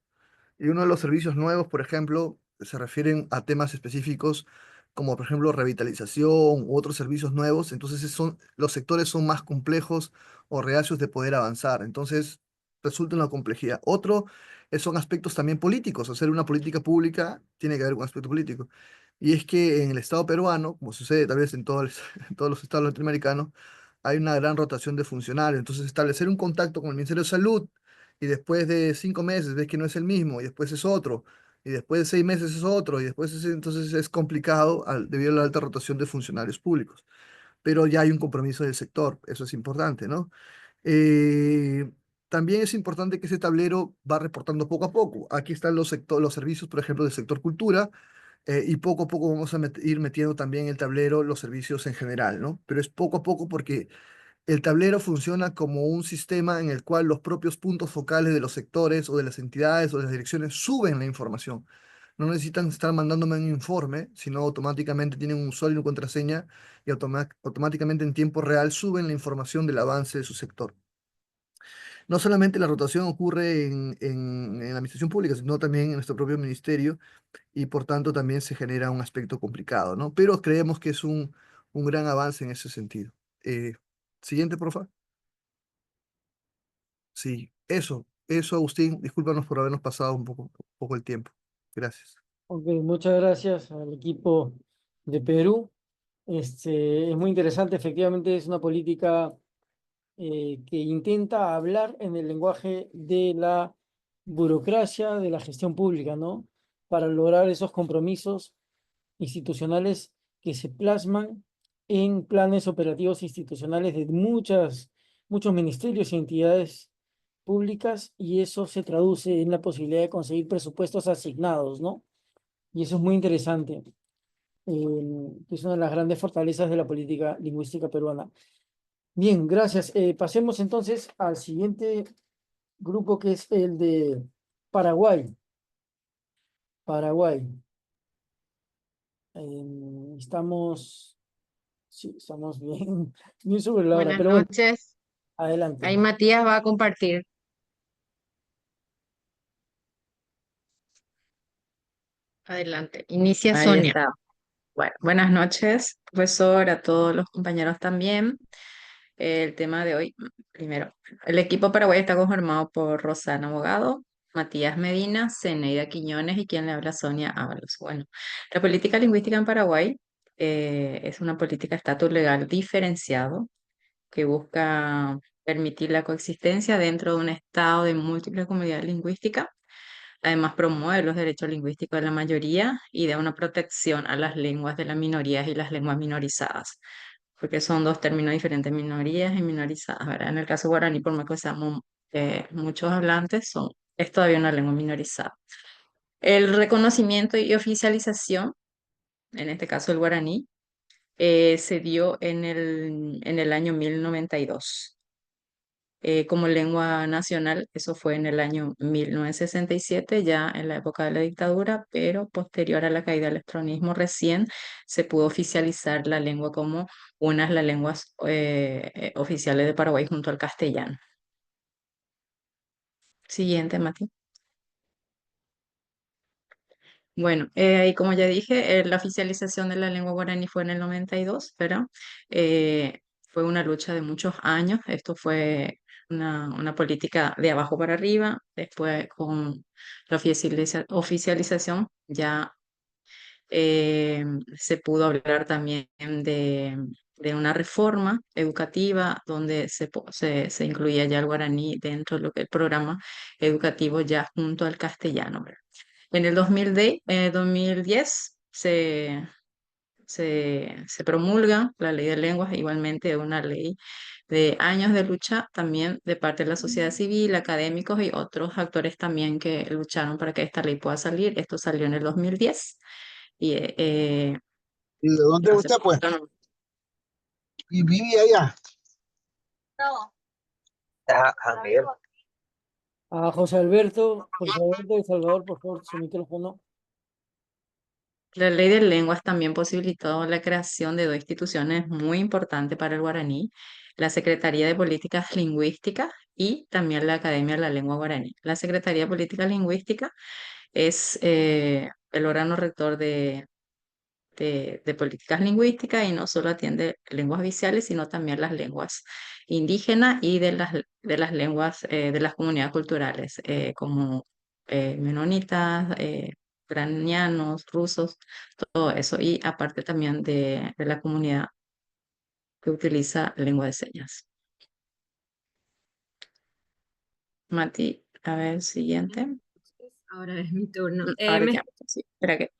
N: Y uno de los servicios nuevos, por ejemplo, se refieren a temas específicos como, por ejemplo, revitalización u otros servicios nuevos. Entonces, los sectores son más complejos o reacios de poder avanzar. Entonces, resulta una complejidad. Otro son aspectos también políticos. Hacer una política pública tiene que haber un aspecto político. Y es que en el Estado peruano, como sucede tal vez en en todos los estados latinoamericanos, hay una gran rotación de funcionarios. Entonces, establecer un contacto con el Ministerio de Salud, y después de 5 meses ves que no es el mismo, y después es otro, y después de 6 meses es otro, y después entonces es complicado debido a la alta rotación de funcionarios públicos. Pero ya hay un compromiso del sector, eso es importante, ¿no? Eh, También es importante que ese tablero va reportando poco a poco. Aquí están los servicios, por ejemplo, del sector cultura, y poco a poco vamos a ir metiendo también en el tablero los servicios en general, ¿no? Pero es poco a poco porque el tablero funciona como un sistema en el cual los propios puntos focales de los sectores o de las entidades o de las direcciones suben la información. No necesitan estar mandándome un informe, sino automáticamente tienen un usuario y una contraseña, y automáticamente en tiempo real suben la información del avance de su sector. No solamente la rotación ocurre en la administración pública, sino también en nuestro propio ministerio, y por tanto también se genera un aspecto complicado, ¿no? Pero creemos que es un gran avance en ese sentido. Siguiente, por favor. Sí, eso, Agustín, discúlpanos por habernos pasado un poco el tiempo. Gracias.
A: Ok, muchas gracias al equipo de Perú. Es muy interesante, efectivamente es una política que intenta hablar en el lenguaje de la burocracia, de la gestión pública, ¿no? Para lograr esos compromisos institucionales que se plasman en planes operativos institucionales de muchos ministerios y entidades públicas, y eso se traduce en la posibilidad de conseguir presupuestos asignados, ¿no? Y eso es muy interesante. Es una de las grandes fortalezas de la política lingüística peruana. Bien, gracias. Pasemos entonces al siguiente grupo, que es el de Paraguay. Paraguay. Estamos Sí, estamos bien, bien sobre la hora,
P: Buenas
A: pero bueno,
P: noches.
A: adelante.
P: Ahí Matías va a compartir. Adelante. Inicia
Q: Ahí
P: Sonia.
Q: está. Bueno, buenas noches, profesor, a todos los compañeros también. El tema de hoy, primero, el equipo Paraguay está conformado por Rosana Abogado, Matías Medina, Zeneida Quiñones y quien le habla Sonia Ábalos. Bueno, la política lingüística en Paraguay es una política de estatus legal diferenciado que busca permitir la coexistencia dentro de un estado de múltiples comunidades lingüísticas. Además, promueve los derechos lingüísticos de la mayoría y da una protección a las lenguas de las minorías y las lenguas minorizadas, porque son dos términos diferentes, minorías y minorizadas, ¿verdad? En el caso guaraní, por más que seamos muchos hablantes, es todavía una lengua minorizada. El reconocimiento y oficialización, en este caso el guaraní, se dio en el año 1092 como lengua nacional. Eso fue en el año 1967, ya en la época de la dictadura, pero posterior a la caída del estronismo recién se pudo oficializar la lengua como una de las lenguas oficiales de Paraguay junto al castellano. Siguiente, Mati. Bueno, y como ya dije, la oficialización de la lengua guaraní fue en el 92, pero fue una lucha de muchos años. Esto fue una política de abajo para arriba. Después, con la oficialización, ya se pudo hablar también de una reforma educativa donde se incluía ya el guaraní dentro de lo que el programa educativo ya junto al castellano, ¿verdad? En el 2010 se promulga la ley de lenguas, igualmente una ley de años de lucha también de parte de la sociedad civil, académicos y otros actores también que lucharon para que esta ley pueda salir. Esto salió en el 2010 y
M: ¿Y de dónde
Q: hace
M: usted, pues?
Q: poquito
M: ¿Y vive allá?
Q: no.
L: Miguel.
A: A José Alberto de Salvador, por favor, su micrófono.
Q: La ley de lenguas también posibilitó la creación de dos instituciones muy importantes para el guaraní, la Secretaría de Políticas Lingüísticas y también la Academia de la Lengua Guaraní. La Secretaría de Políticas Lingüísticas es el órgano rector de políticas lingüísticas y no solo atiende lenguas oficiales, sino también las lenguas indígenas y de las lenguas de las comunidades culturales, como menonitas, ucranianos, rusos, todo eso. Y aparte también de la comunidad que utiliza lengua de señas. Mati, a ver, siguiente.
R: Ahora es mi turno.
Q: Ahora ya, sí, espera que.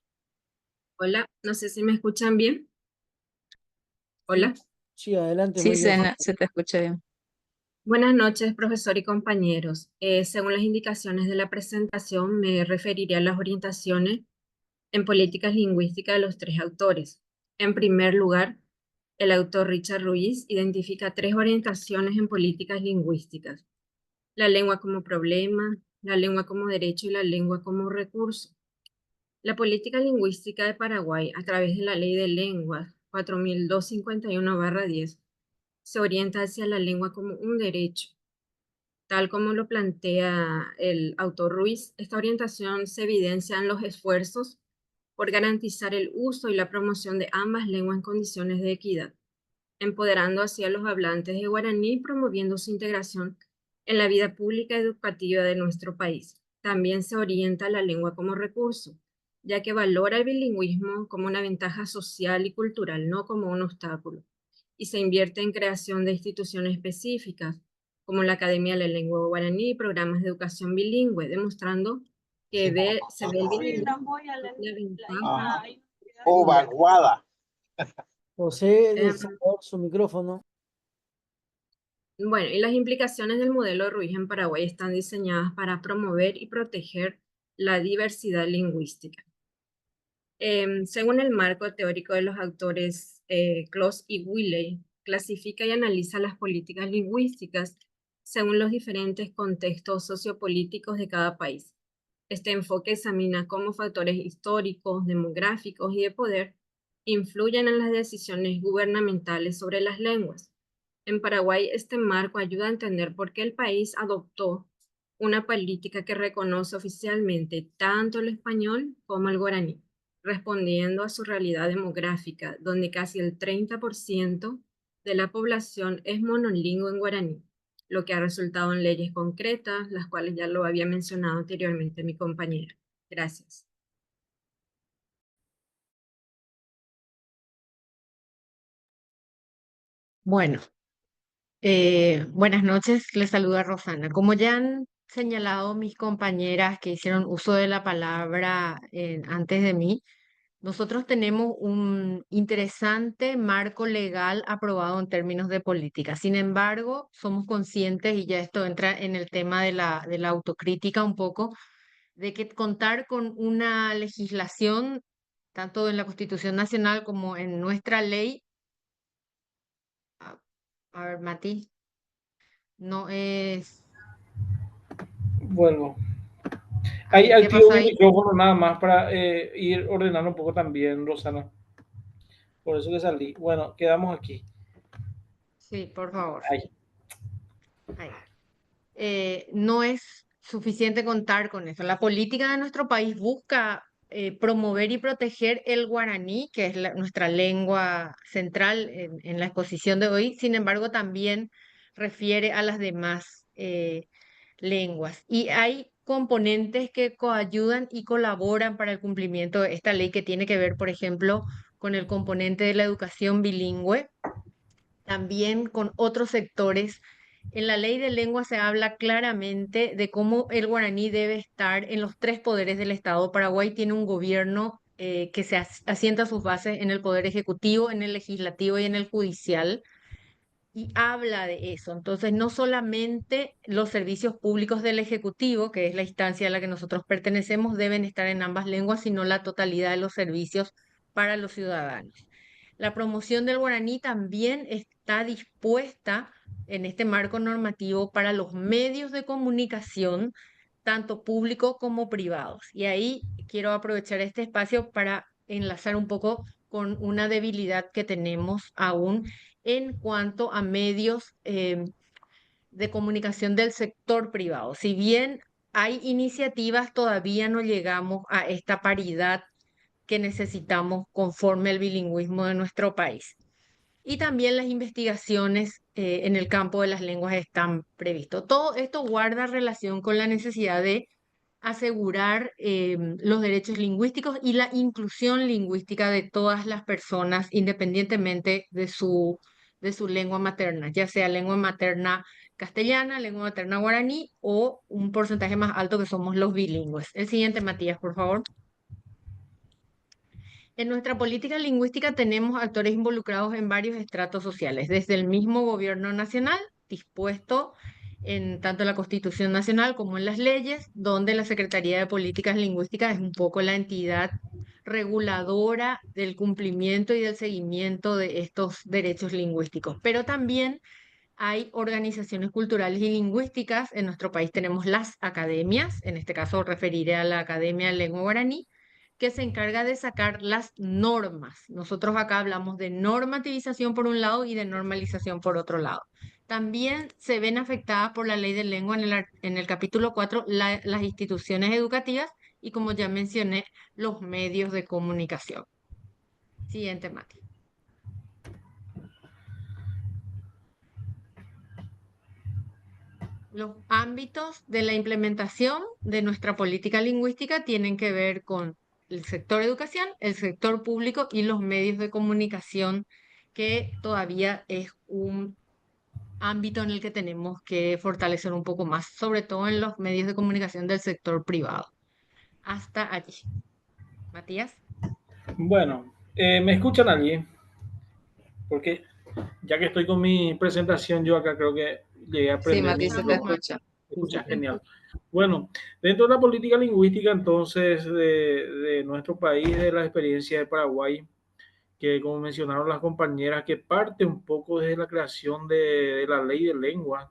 R: Hola, no sé si me escuchan bien. Hola.
A: Sí, adelante,
Q: Sí,
A: muy bien.
Q: se te escucha bien.
R: Buenas noches, profesor y compañeros. Según las indicaciones de la presentación, me referiré a las orientaciones en políticas lingüísticas de los tres autores. En primer lugar, el autor Richard Ruiz identifica tres orientaciones en políticas lingüísticas: la lengua como problema, la lengua como derecho y la lengua como recurso. La política lingüística de Paraguay, a través de la Ley de Lenguas 4251/10, se orienta hacia la lengua como un derecho. Tal como lo plantea el autor Ruiz, esta orientación se evidencia en los esfuerzos por garantizar el uso y la promoción de ambas lenguas en condiciones de equidad, empoderando así a los hablantes de guaraní y promoviendo su integración en la vida pública educativa de nuestro país. También se orienta la lengua como recurso, ya que valora el bilingüismo como una ventaja social y cultural, no como un obstáculo, y se invierte en creación de instituciones específicas, como la Academia de la Lengua Guaraní y programas de educación bilingüe, demostrando que se ve el bilingüismo como una ventaja.
M: O vaguada.
A: José de Salvador, su micrófono.
R: Bueno, y las implicaciones del modelo Ruiz en Paraguay están diseñadas para promover y proteger la diversidad lingüística. Según el marco teórico de los autores Clos y Willey, clasifica y analiza las políticas lingüísticas según los diferentes contextos sociopolíticos de cada país. Este enfoque examina cómo factores históricos, demográficos y de poder influyen en las decisiones gubernamentales sobre las lenguas. En Paraguay, este marco ayuda a entender por qué el país adoptó una política que reconoce oficialmente tanto el español como el guaraní, respondiendo a su realidad demográfica, donde casi el 30% de la población es monolingüe en guaraní, lo que ha resultado en leyes concretas, las cuales ya lo había mencionado anteriormente mi compañera. Gracias.
P: Bueno, buenas noches, les saluda Rosana. Como ya han señalado mis compañeras que hicieron uso de la palabra antes de mí, nosotros tenemos un interesante marco legal aprobado en términos de política. Sin embargo, somos conscientes, y ya esto entra en el tema de la autocrítica un poco, de que contar con una legislación, tanto en la Constitución Nacional como en nuestra ley, a ver, Mati, no es...
S: Vuelvo.
P: Ahí, ¿qué
S: Activo
P: pasó
S: mi
P: ahí?
S: micrófono nada más para ir ordenando un poco también, Rosana. Por eso que salí. Bueno, quedamos aquí.
P: Sí, por favor.
S: Ahí.
P: No es suficiente contar con eso. La política de nuestro país busca promover y proteger el guaraní, que es nuestra lengua central en la exposición de hoy. Sin embargo, también refiere a las demás lenguas. Y hay componentes que coayudan y colaboran para el cumplimiento de esta ley, que tiene que ver, por ejemplo, con el componente de la educación bilingüe, también con otros sectores. En la ley de lengua se habla claramente de cómo el guaraní debe estar en los tres poderes del Estado. Paraguay tiene un gobierno que se asienta sus bases en el poder ejecutivo, en el legislativo y en el judicial, y habla de eso. Entonces, no solamente los servicios públicos del ejecutivo, que es la instancia a la que nosotros pertenecemos, deben estar en ambas lenguas, sino la totalidad de los servicios para los ciudadanos. La promoción del guaraní también está dispuesta en este marco normativo para los medios de comunicación, tanto públicos como privados. Y ahí quiero aprovechar este espacio para enlazar un poco con una debilidad que tenemos aún en cuanto a medios de comunicación del sector privado. Si bien hay iniciativas, todavía no llegamos a esta paridad que necesitamos conforme al bilingüismo de nuestro país. Y también las investigaciones en el campo de las lenguas están previstos. Todo esto guarda relación con la necesidad de asegurar los derechos lingüísticos y la inclusión lingüística de todas las personas, independientemente de su lengua materna, ya sea lengua materna castellana, lengua materna guaraní o un porcentaje más alto que somos los bilingües. El siguiente, Matías, por favor. En nuestra política lingüística tenemos actores involucrados en varios estratos sociales, desde el mismo gobierno nacional, dispuesto en tanto la Constitución Nacional como en las leyes, donde la Secretaría de Políticas Lingüísticas es un poco la entidad reguladora del cumplimiento y del seguimiento de estos derechos lingüísticos. Pero también hay organizaciones culturales y lingüísticas. En nuestro país tenemos las academias, en este caso referiré a la Academia de Lengua Guaraní, que se encarga de sacar las normas. Nosotros acá hablamos de normativización por un lado y de normalización por otro lado. También se ven afectadas por la ley de lengua en el capítulo 4 las instituciones educativas y, como ya mencioné, los medios de comunicación. Siguiente, Mati. Los ámbitos de la implementación de nuestra política lingüística tienen que ver con el sector educación, el sector público y los medios de comunicación, que todavía es un ámbito en el que tenemos que fortalecer un poco más, sobre todo en los medios de comunicación del sector privado. Hasta allí. Matías.
S: Bueno, ¿me escuchan alguien? Porque ya que estoy con mi presentación, yo acá creo que llegué a aprender.
Q: Sí, Matías, se te escucha.
S: Se escucha genial. Bueno, dentro de la política lingüística, entonces, de nuestro país, de la experiencia de Paraguay, que como mencionaron las compañeras, que parte un poco desde la creación de la ley de lengua,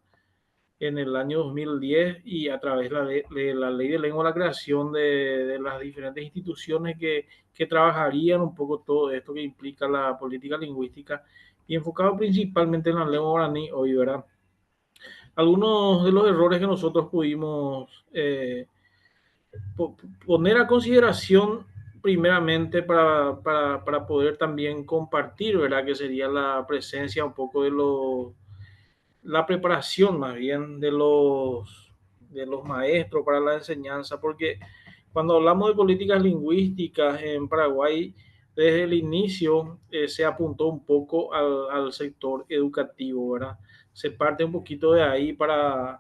S: en el año 2010 y a través de la ley de lengua, la creación de las diferentes instituciones que trabajarían un poco todo esto que implica la política lingüística y enfocado principalmente en la lengua guaraní hoy, ¿verdad? Algunos de los errores que nosotros pudimos poner a consideración primeramente para poder también compartir, ¿verdad? Que sería la presencia un poco la preparación más bien de los maestros para la enseñanza, porque cuando hablamos de políticas lingüísticas en Paraguay, desde el inicio se apuntó un poco al sector educativo, ¿verdad? Se parte un poquito de ahí para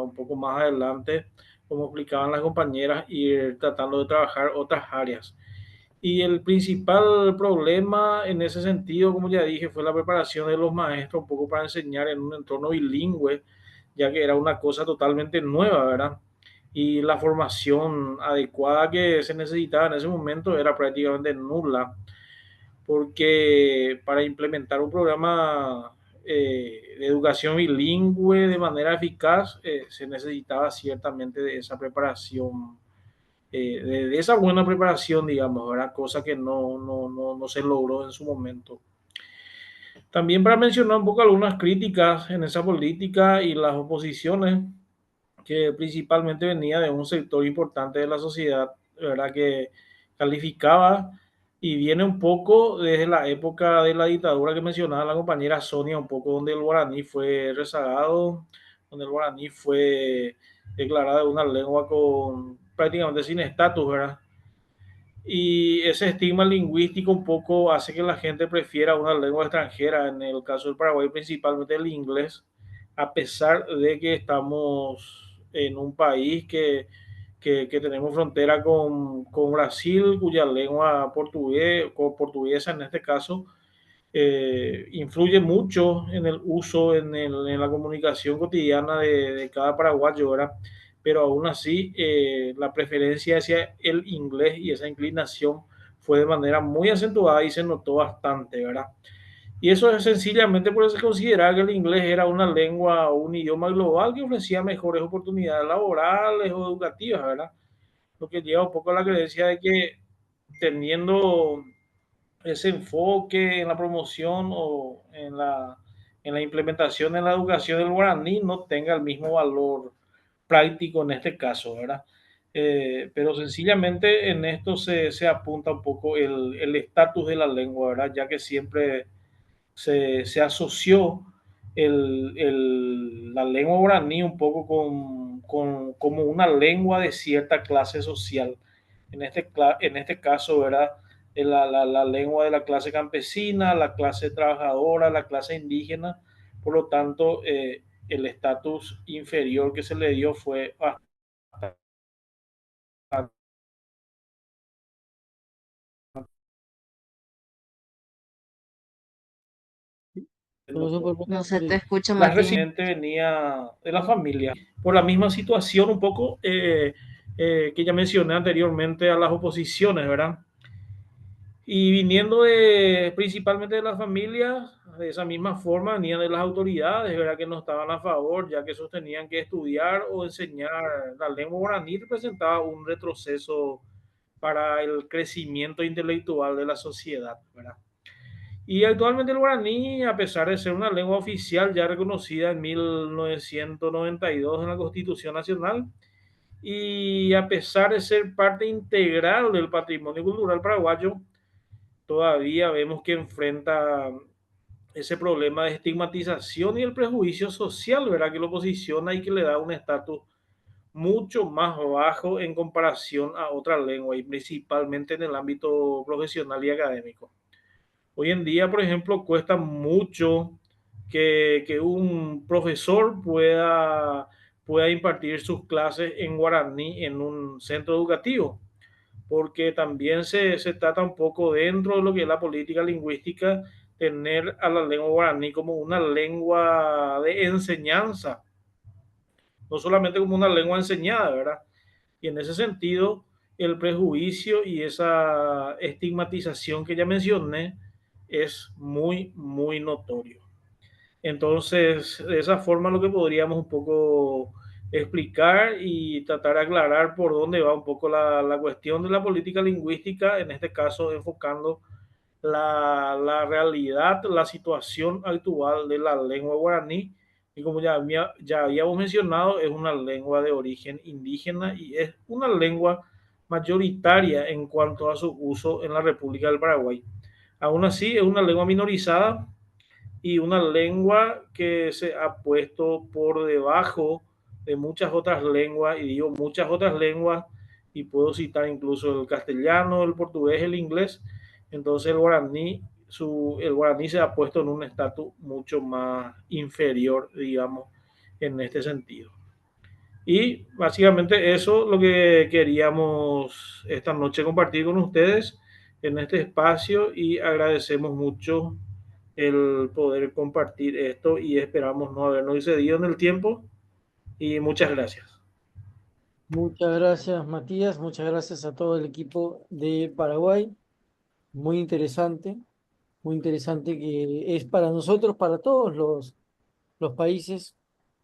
S: un poco más adelante, como explicaban las compañeras, ir tratando de trabajar otras áreas. Y el principal problema en ese sentido, como ya dije, fue la preparación de los maestros un poco para enseñar en un entorno bilingüe, ya que era una cosa totalmente nueva, ¿verdad? Y la formación adecuada que se necesitaba en ese momento era prácticamente nula, porque para implementar un programa de educación bilingüe de manera eficaz se necesitaba ciertamente de esa preparación de esa buena preparación, digamos, ¿verdad? Cosa que no se logró en su momento. También para mencionar un poco algunas críticas en esa política y las oposiciones, que principalmente venía de un sector importante de la sociedad, ¿verdad? Que calificaba y viene un poco desde la época de la dictadura que mencionaba la compañera Sonia, un poco donde el guaraní fue rezagado, donde el guaraní fue declarado una lengua con prácticamente sin estatus, ¿verdad? Y ese estigma lingüístico un poco hace que la gente prefiera una lengua extranjera, en el caso del Paraguay principalmente el inglés, a pesar de que estamos en un país que tenemos frontera con Brasil, cuya lengua portuguesa en este caso influye mucho en el uso, en la comunicación cotidiana de cada paraguayo, ¿verdad? Pero aún así la preferencia hacia el inglés y esa inclinación fue de manera muy acentuada y se notó bastante, ¿verdad? Y eso es sencillamente porque se consideraba que el inglés era una lengua o un idioma global que ofrecía mejores oportunidades laborales o educativas, ¿verdad? Lo que lleva un poco a la creencia de que teniendo ese enfoque en la promoción o en la implementación en la educación del guaraní no tenga el mismo valor práctico en este caso, ¿verdad? Pero sencillamente en esto se apunta un poco el estatus de la lengua, ¿verdad? Ya que siempre se asoció la lengua guaraní un poco como una lengua de cierta clase social. En este caso, ¿verdad? La lengua de la clase campesina, la clase trabajadora, la clase indígena. Por lo tanto, el estatus inferior que se le dio fue bastante.
Q: No se te escucha,
S: La
Q: Martín.
S: residente venía de la familia por la misma situación un poco que ya mencioné anteriormente a las oposiciones, ¿verdad? Y viniendo principalmente de las familias, de esa misma forma venían de las autoridades, ¿verdad? Que no estaban a favor, ya que sostenían que estudiar o enseñar la lengua guaraní representaba un retroceso para el crecimiento intelectual de la sociedad, ¿verdad? Y actualmente el guaraní, a pesar de ser una lengua oficial ya reconocida en 1992 en la Constitución Nacional, y a pesar de ser parte integral del patrimonio cultural paraguayo, todavía vemos que enfrenta ese problema de estigmatización y el prejuicio social, ¿verdad? Que lo posiciona y que le da un estatus mucho más bajo en comparación a otra lengua y principalmente en el ámbito profesional y académico. Hoy en día, por ejemplo, cuesta mucho que un profesor pueda impartir sus clases en guaraní en un centro educativo, porque también se trata un poco dentro de lo que es la política lingüística, tener a la lengua guaraní como una lengua de enseñanza, no solamente como una lengua enseñada, ¿verdad? Y en ese sentido, el prejuicio y esa estigmatización que ya mencioné es muy, muy notorio. Entonces, de esa forma lo que podríamos un poco explicar y tratar de aclarar por dónde va un poco la cuestión de la política lingüística, en este caso enfocando la realidad, la situación actual de la lengua guaraní. Y como ya habíamos mencionado, es una lengua de origen indígena y es una lengua mayoritaria en cuanto a su uso en la República del Paraguay. Aún así, es una lengua minorizada y una lengua que se ha puesto por debajo de muchas otras lenguas, y digo muchas otras lenguas, y puedo citar incluso el castellano, el portugués, el inglés. Entonces el guaraní se ha puesto en un estatus mucho más inferior, digamos, en este sentido. Y básicamente eso es lo que queríamos esta noche compartir con ustedes en este espacio, y agradecemos mucho el poder compartir esto y esperamos no habernos excedido en el tiempo, y muchas gracias.
A: Muchas gracias, Matías. Muchas gracias a todo el equipo de Paraguay. Muy interesante que es para nosotros, para todos los países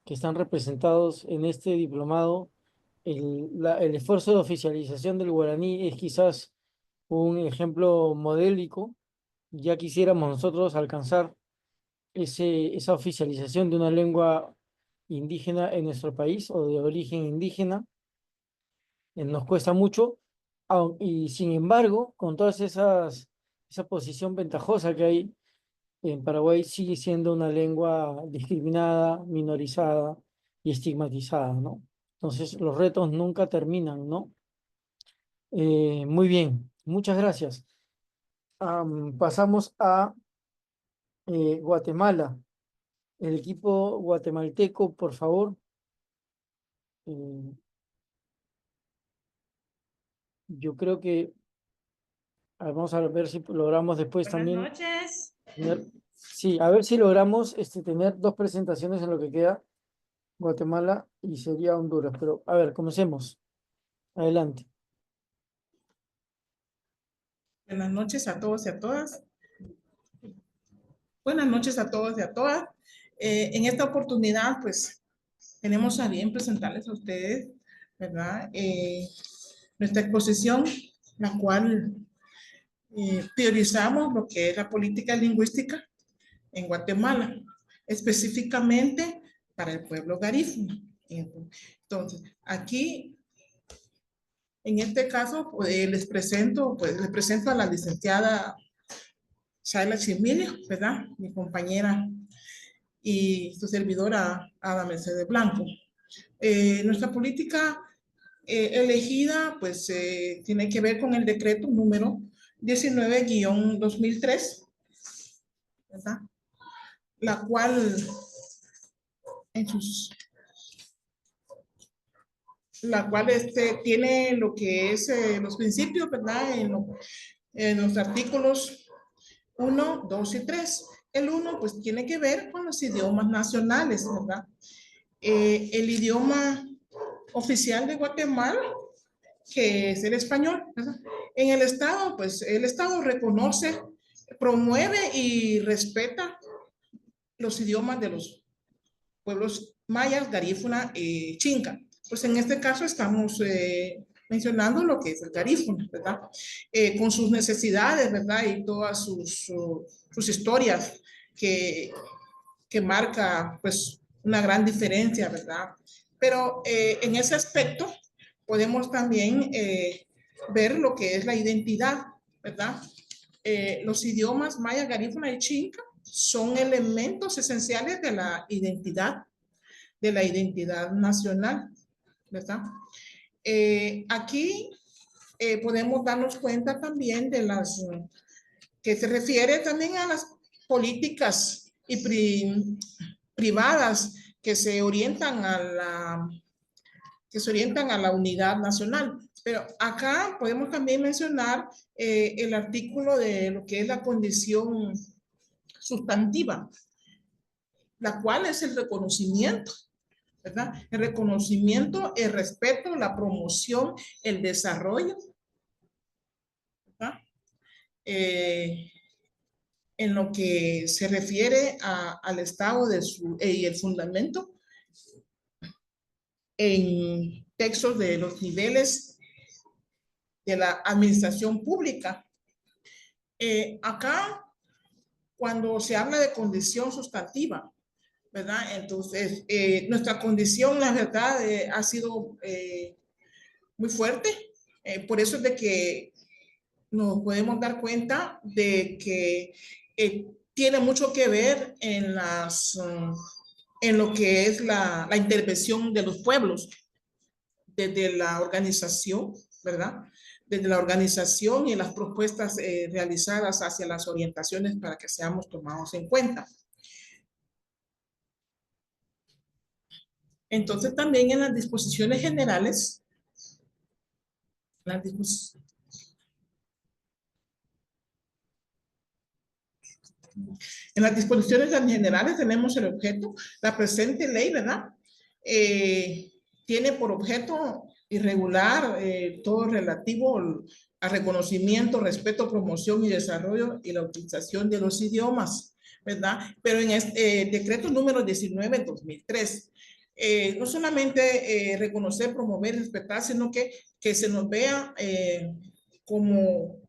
A: que están representados en este diplomado. El esfuerzo de oficialización del guaraní es quizás un ejemplo modélico. Ya quisiéramos nosotros alcanzar esa oficialización de una lengua indígena en nuestro país o de origen indígena. Nos cuesta mucho, y sin embargo, con esa posición ventajosa que hay en Paraguay, sigue siendo una lengua discriminada, minorizada y estigmatizada, ¿no? Entonces, los retos nunca terminan, ¿no? Muy bien, muchas gracias. Pasamos a Guatemala. El equipo guatemalteco, por favor. Yo creo que vamos a ver si logramos después también.
T: Buenas noches.
A: Sí, a ver si logramos tener dos presentaciones en lo que queda, Guatemala y sería Honduras. Pero a ver, comencemos. Adelante.
T: Buenas noches a todos y a todas. Buenas noches a todos y a todas. En esta oportunidad, pues, tenemos a bien presentarles a ustedes, ¿verdad? Nuestra exposición, la cual priorizamos lo que es la política lingüística en Guatemala, específicamente para el pueblo garífuna. Entonces, aquí, en este caso, pues, les presento a la licenciada Shaila Chimilio, ¿verdad? Mi compañera y su servidora Ada Mercedes Blanco. Nuestra política elegida, pues, tiene que ver con el decreto número 19-2003, ¿verdad? La cual tiene lo que es los principios, ¿verdad? En los artículos 1, 2 y 3. El 1, pues, tiene que ver con los idiomas nacionales, ¿verdad? El idioma oficial de Guatemala, que es el español, ¿verdad? En el Estado, pues, el Estado reconoce, promueve y respeta los idiomas de los pueblos mayas, garífuna y chinca. Pues en este caso estamos mencionando lo que es el garífuna, ¿verdad? Con sus necesidades, ¿verdad? Y todas sus historias que marca, pues, una gran diferencia, ¿verdad? Pero en ese aspecto podemos también ver lo que es la identidad, ¿verdad? Los idiomas maya, garífuna y chinca son elementos esenciales de la identidad nacional, ¿verdad? Aquí podemos darnos cuenta también de que se refiere también a las políticas privadas que se orientan a la unidad nacional. Pero acá podemos también mencionar el artículo de lo que es la condición sustantiva, la cual es el reconocimiento, ¿verdad? El reconocimiento, el respeto, la promoción, el desarrollo, ¿verdad? en lo que se refiere al Estado y el fundamento en textos de los niveles de la administración pública. Acá, cuando se habla de condición sustantiva, ¿verdad? Entonces, nuestra condición, la verdad, ha sido muy fuerte. Por eso es de que nos podemos dar cuenta de que tiene mucho que ver en lo que es la intervención de los pueblos desde la organización, ¿verdad? Desde la organización y las propuestas realizadas hacia las orientaciones para que seamos tomados en cuenta. Entonces, también en las disposiciones generales, en las disposiciones generales tenemos el objeto, la presente ley, ¿verdad? Tiene por objeto y regular todo relativo al reconocimiento, respeto, promoción y desarrollo y la utilización de los idiomas, ¿verdad? Pero en este decreto número 19/2003, no solamente reconocer, promover, respetar, sino que se nos vea como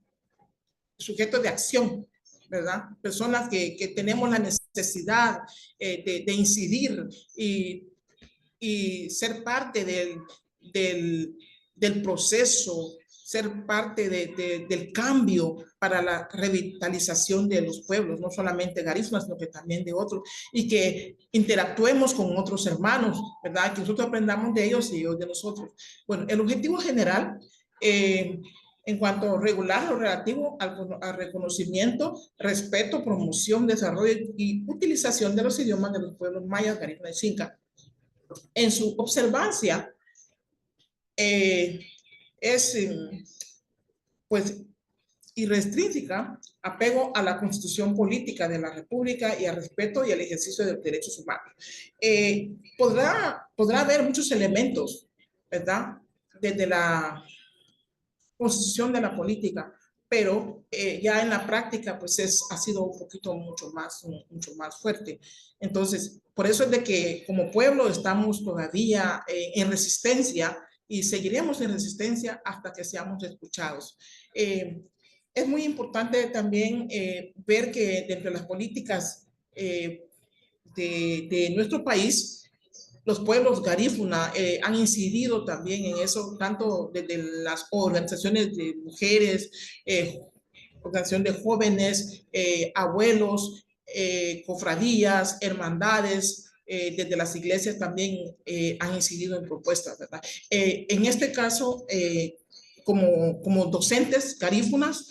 T: sujetos de acción, ¿verdad? Personas que tenemos la necesidad de incidir y ser parte del proceso, ser parte del cambio para la revitalización de los pueblos, no solamente garífunas, sino que también de otros, y que interactuemos con otros hermanos, ¿verdad? Que nosotros aprendamos de ellos y ellos de nosotros. Bueno, el objetivo general, en cuanto a regular lo relativo al reconocimiento, respeto, promoción, desarrollo y utilización de los idiomas de los pueblos mayas, garífunas y xinca. En su observancia, es pues irrestricta, apego a la Constitución Política de la República y al respeto y al ejercicio de los derechos humanos. Podrá haber muchos elementos, ¿verdad? Desde la Constitución de la política, pero ya en la práctica pues ha sido un poquito mucho más fuerte. Entonces, por eso es de que como pueblo estamos todavía en resistencia y seguiremos en resistencia hasta que seamos escuchados. Es muy importante también ver que dentro de las políticas de nuestro país, los pueblos garífuna han incidido también en eso, tanto desde las organizaciones de mujeres, organización de jóvenes, abuelos, cofradías, hermandades, desde las iglesias también han incidido en propuestas, ¿verdad? En este caso, como docentes garífunas,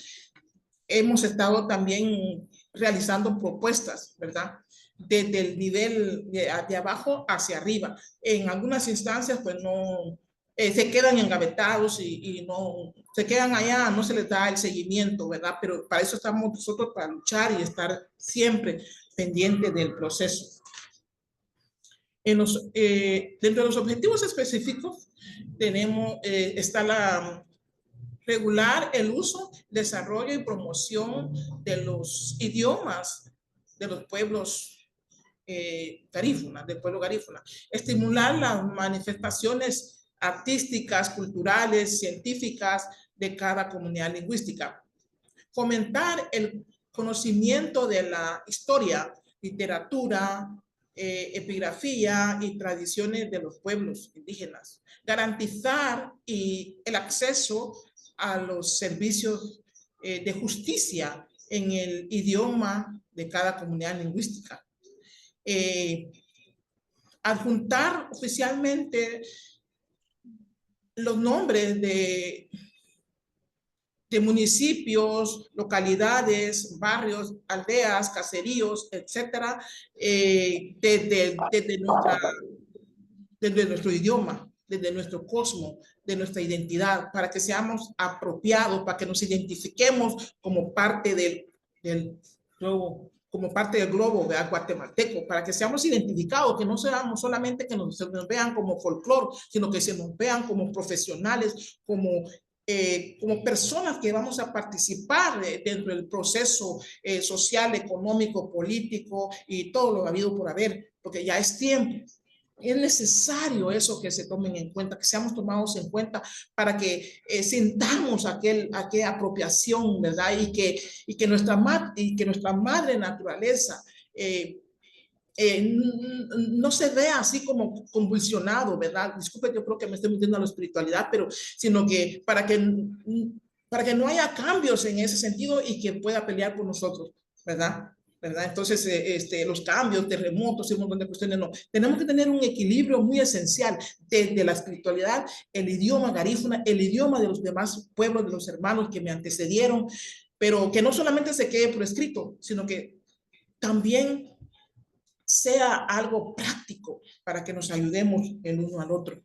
T: hemos estado también realizando propuestas, ¿verdad? Desde el nivel de abajo hacia arriba. En algunas instancias, pues no, se quedan engavetados y no, se quedan allá, no se les da el seguimiento, ¿verdad? Pero para eso estamos nosotros, para luchar y estar siempre pendientes del proceso. Dentro de los objetivos específicos, está regular el uso, desarrollo y promoción de los idiomas de los pueblos garífunas, del pueblo garífuna. Estimular las manifestaciones artísticas, culturales, científicas de cada comunidad lingüística. Fomentar el conocimiento de la historia, literatura, epigrafía y tradiciones de los pueblos indígenas. Garantizar el acceso a los servicios de justicia en el idioma de cada comunidad lingüística. Adjuntar oficialmente los nombres de municipios, localidades, barrios, aldeas, caseríos, etcétera, desde nuestro idioma, desde nuestro cosmos, de nuestra identidad, para que seamos apropiados, para que nos identifiquemos como parte del globo, guatemalteco, para que seamos identificados, que no seamos solamente que se nos vean como folclore, sino que se nos vean como profesionales, como como personas que vamos a participar dentro del proceso social, económico, político y todo lo habido por haber, porque ya es tiempo. Es necesario eso que se tomen en cuenta, que seamos tomados en cuenta para que sintamos aquella apropiación, ¿verdad? Y que nuestra madre naturaleza no se vea así como convulsionado, ¿verdad? Disculpe, yo creo que me estoy metiendo a la espiritualidad, pero sino que para que no haya cambios en ese sentido y que pueda pelear por nosotros, ¿verdad? ¿Verdad? Entonces, los cambios, terremotos y un montón de cuestiones, no. Tenemos que tener un equilibrio muy esencial de la espiritualidad, el idioma garífuna, el idioma de los demás pueblos, de los hermanos que me antecedieron, pero que no solamente se quede por escrito, sino que también sea algo práctico para que nos ayudemos el uno al otro.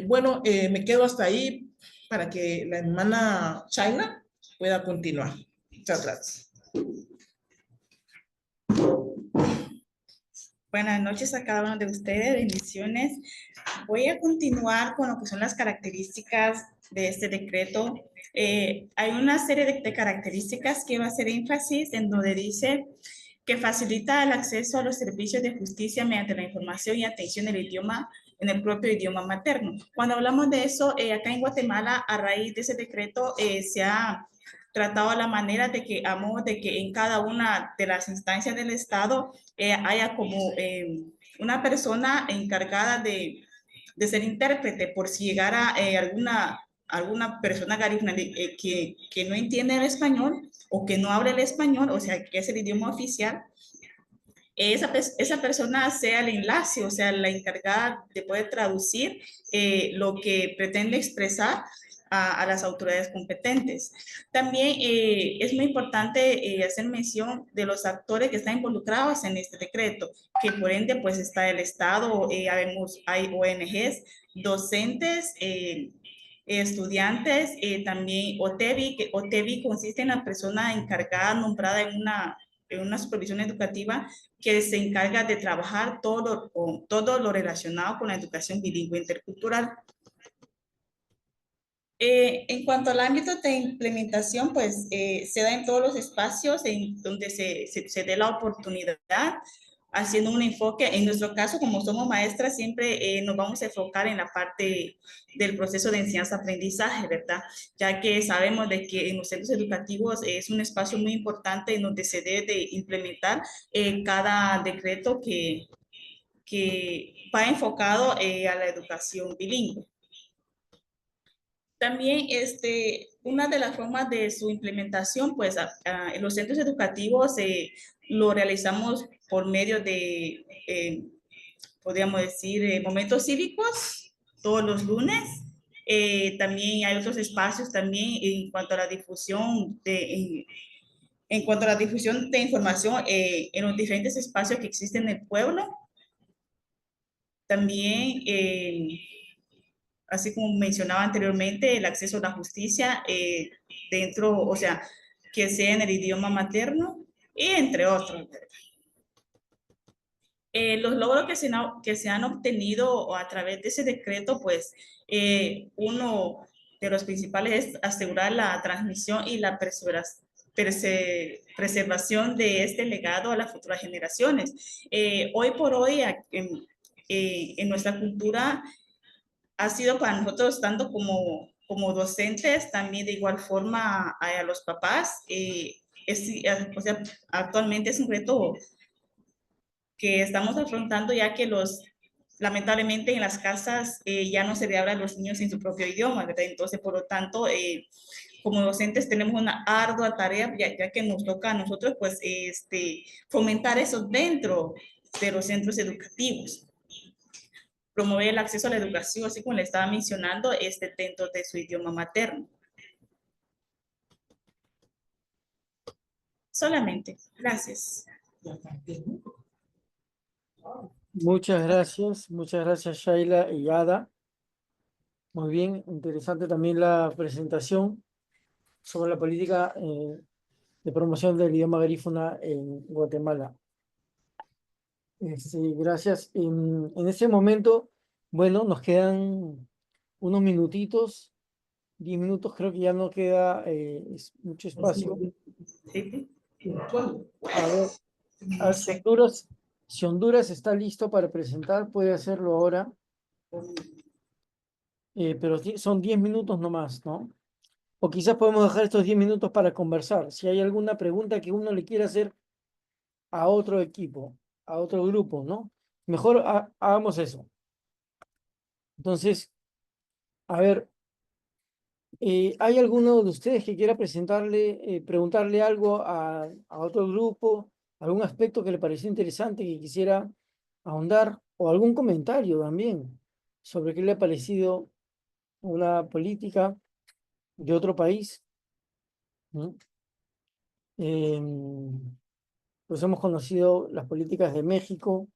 T: Bueno, me quedo hasta ahí para que la hermana Chayla pueda continuar. Muchas gracias.
U: Buenas noches a cada uno de ustedes, bendiciones. Voy a continuar con lo que son las características de este decreto. Hay una serie de características que va a hacer énfasis en donde dice que facilita el acceso a los servicios de justicia mediante la información y atención del idioma en el propio idioma materno. Cuando hablamos de eso, acá en Guatemala, a raíz de ese decreto, se ha tratado la manera de que, a modo de que en cada una de las instancias del Estado haya como una persona encargada de ser intérprete por si llegara alguna persona garífuna que no entiende el español o que no habla el español, o sea, que es el idioma oficial, esa persona sea el enlace, o sea, la encargada de poder traducir lo que pretende expresar a las autoridades competentes. También es muy importante hacer mención de los actores que están involucrados en este decreto, que por ende pues está el Estado, hay ONGs, docentes, estudiantes, también OTEVI, que OTEVI consiste en la persona encargada, nombrada en una supervisión educativa que se encarga de trabajar todo lo relacionado con la educación bilingüe intercultural. En cuanto al ámbito de implementación, pues se da en todos los espacios en donde se dé la oportunidad, haciendo un enfoque. En nuestro caso, como somos maestras, siempre nos vamos a enfocar en la parte del proceso de enseñanza-aprendizaje, ¿verdad? Ya que sabemos de que en los centros educativos es un espacio muy importante en donde se debe de implementar cada decreto que va enfocado a la educación bilingüe. También una de las formas de su implementación, pues en los centros educativos lo realizamos por medio de, podríamos decir, momentos cívicos todos los lunes. También hay otros espacios también en cuanto a la difusión en cuanto a la difusión de información en los diferentes espacios que existen en el pueblo. También así como mencionaba anteriormente, el acceso a la justicia dentro, o sea, que sea en el idioma materno, y entre otros. Los logros que se han obtenido a través de ese decreto, pues uno de los principales es asegurar la transmisión y la preservación de este legado a las futuras generaciones. Hoy por hoy, en nuestra cultura, ha sido para nosotros, tanto como docentes, también de igual forma a los papás. O sea, actualmente es un reto que estamos afrontando, ya que lamentablemente en las casas ya no se le habla a los niños en su propio idioma, ¿verdad? Entonces, por lo tanto, como docentes tenemos una ardua tarea, ya que nos toca a nosotros, pues, fomentar eso dentro de los centros educativos. Promover el acceso a la educación, así como le estaba mencionando, dentro de su idioma materno. Solamente. Gracias.
A: Muchas gracias Shaila y Ada. Muy bien, interesante también la presentación sobre la política de promoción del idioma garífuna en Guatemala. Gracias. En ese momento, bueno, nos quedan unos minutitos 10 minutos creo que ya no queda mucho espacio. A ver, si Honduras está listo para presentar, puede hacerlo ahora. Pero son 10 minutos nomás, ¿no? O quizás podemos dejar estos 10 minutos para conversar. Si hay alguna pregunta que uno le quiera hacer a otro equipo, a otro grupo, ¿no? Mejor hagamos eso. Entonces, a ver, ¿hay alguno de ustedes que quiera preguntarle algo a otro grupo? ¿Algún aspecto que le pareció interesante que quisiera ahondar? ¿O algún comentario también sobre qué le ha parecido una política de otro país? ¿No? Pues hemos conocido las políticas de México,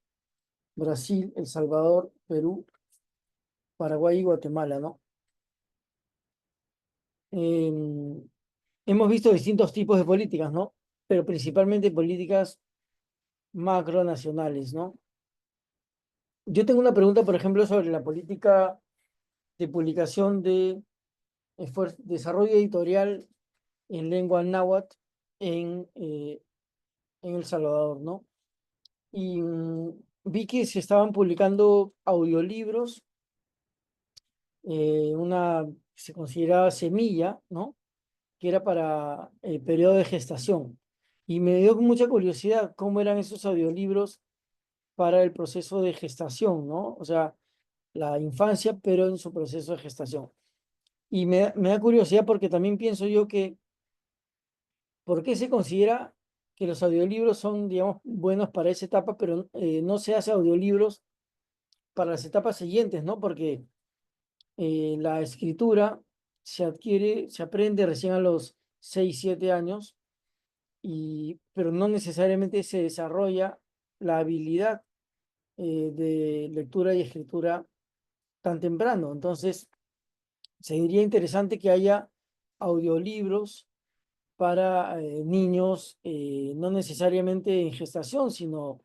A: Brasil, El Salvador, Perú, Paraguay y Guatemala, ¿no? Hemos visto distintos tipos de políticas, ¿no? Pero principalmente políticas macronacionales, ¿no? Yo tengo una pregunta, por ejemplo, sobre la política de publicación de desarrollo editorial en lengua náhuatl en El Salvador, ¿no? Y vi que se estaban publicando audiolibros, se consideraba semilla, ¿no? Que era para el periodo de gestación. Y me dio mucha curiosidad cómo eran esos audiolibros para el proceso de gestación, ¿no? O sea, la infancia, pero en su proceso de gestación. Y me da curiosidad porque también pienso yo que, ¿por qué se considera que los audiolibros son, digamos, buenos para esa etapa, pero no se hace audiolibros para las etapas siguientes, ¿no? Porque la escritura se aprende recién a los 6, 7 años, pero no necesariamente se desarrolla la habilidad de lectura y escritura tan temprano. Entonces, sería interesante que haya audiolibros para niños, no necesariamente en gestación, sino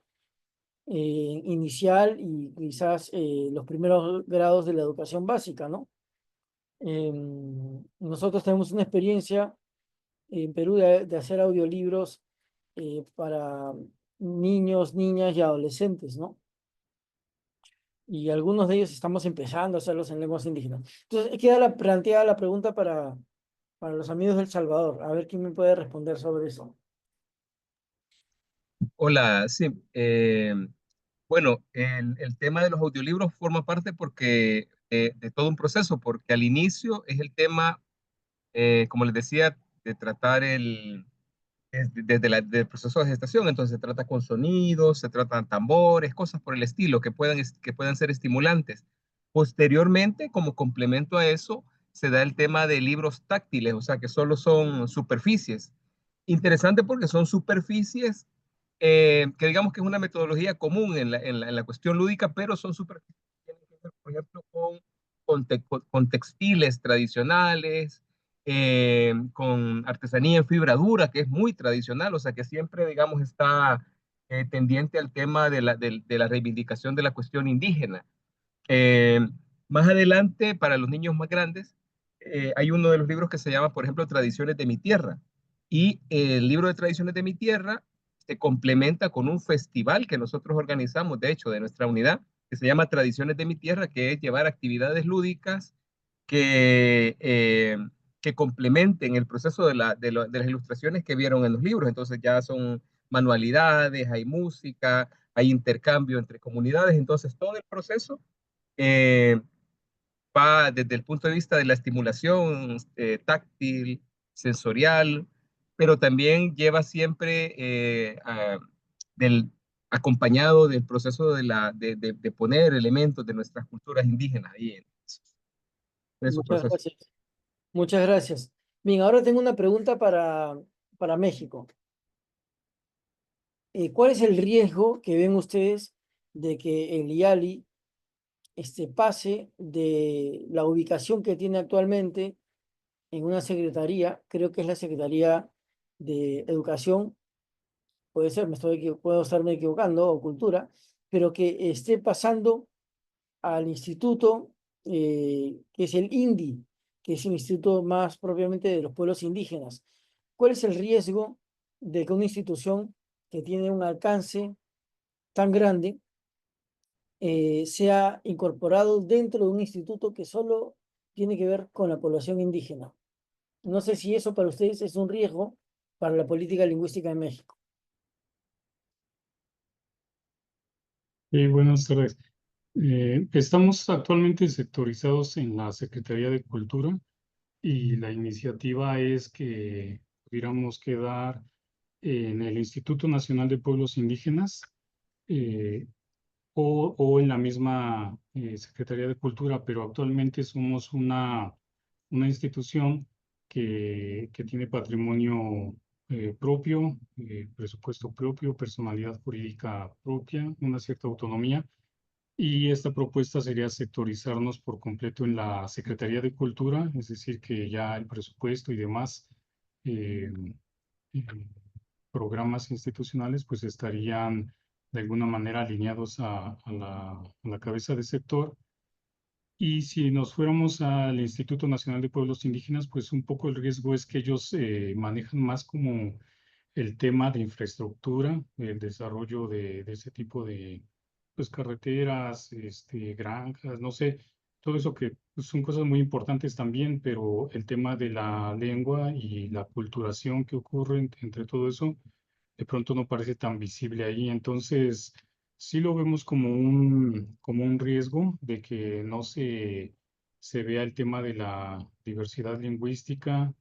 A: inicial y quizás los primeros grados de la educación básica, ¿no? Nosotros tenemos una experiencia en Perú de hacer audiolibros para niños, niñas y adolescentes, ¿no? Y algunos de ellos estamos empezando a hacerlos en lenguas indígenas. Entonces, queda planteada la pregunta para los amigos del Salvador. A ver quién me puede responder sobre eso.
J: Hola, sí. Bueno, el tema de los audiolibros forma parte de todo un proceso, porque al inicio es el tema, como les decía, de tratar desde el proceso de gestación. Entonces se trata con sonidos, se tratan tambores, cosas por el estilo que puedan ser estimulantes. Posteriormente, como complemento a eso, se da el tema de libros táctiles, o sea, que solo son superficies. Interesante porque son superficies que digamos que es una metodología común en la cuestión lúdica, pero son superficies que tienen que ver, por ejemplo, con textiles tradicionales, con artesanía en fibra dura, que es muy tradicional, o sea que siempre, digamos, está tendiente al tema de la reivindicación de la cuestión indígena. Eh, Más adelante, para los niños más grandes, hay uno de los libros que se llama, por ejemplo, Tradiciones de mi Tierra. Y el libro de Tradiciones de mi Tierra se complementa con un festival que nosotros organizamos, de hecho, de nuestra unidad, que se llama Tradiciones de mi Tierra, que es llevar actividades lúdicas que, que complementen el proceso de las ilustraciones que vieron en los libros. Entonces ya son manualidades, hay música, hay intercambio entre comunidades. Entonces todo el proceso eh, va desde el punto de vista de la estimulación táctil, sensorial, pero también lleva siempre acompañado del proceso de poner elementos de nuestras culturas indígenas ahí en esos
A: Muchas
J: procesos.
A: gracias. Muchas gracias. Bien, ahora tengo una pregunta para México. ¿Cuál es el riesgo que ven ustedes de que el IALI pase de la ubicación que tiene actualmente en una secretaría, creo que es la Secretaría de Educación, puede ser, puedo estarme equivocando, o Cultura, pero que esté pasando al instituto que es el INDI, que es el instituto más propiamente de los pueblos indígenas. ¿Cuál es el riesgo de que una institución que tiene un alcance tan grande sea incorporado dentro de un instituto que solo tiene que ver con la población indígena? No sé si eso para ustedes es un riesgo para la política lingüística en México.
E: Buenas tardes. Estamos actualmente sectorizados en la Secretaría de Cultura y la iniciativa es que pudiéramos quedar en el Instituto Nacional de Pueblos Indígenas eh, o en la misma Secretaría de Cultura, pero actualmente somos una institución que tiene patrimonio propio, presupuesto propio, personalidad jurídica propia, una cierta autonomía. Y esta propuesta sería sectorizarnos por completo en la Secretaría de Cultura, es decir, que ya el presupuesto y demás eh, eh, programas institucionales pues estarían de alguna manera alineados a la cabeza de sector. Y si nos fuéramos al Instituto Nacional de Pueblos Indígenas, pues un poco el riesgo es que ellos manejan más como el tema de infraestructura, el desarrollo de ese tipo de pues, carreteras, granjas, no sé, todo eso que pues, son cosas muy importantes también, pero el tema de la lengua y la culturación que ocurre entre todo eso, de pronto no parece tan visible ahí. Entonces, sí lo vemos como un riesgo de que no se vea el tema de la diversidad lingüística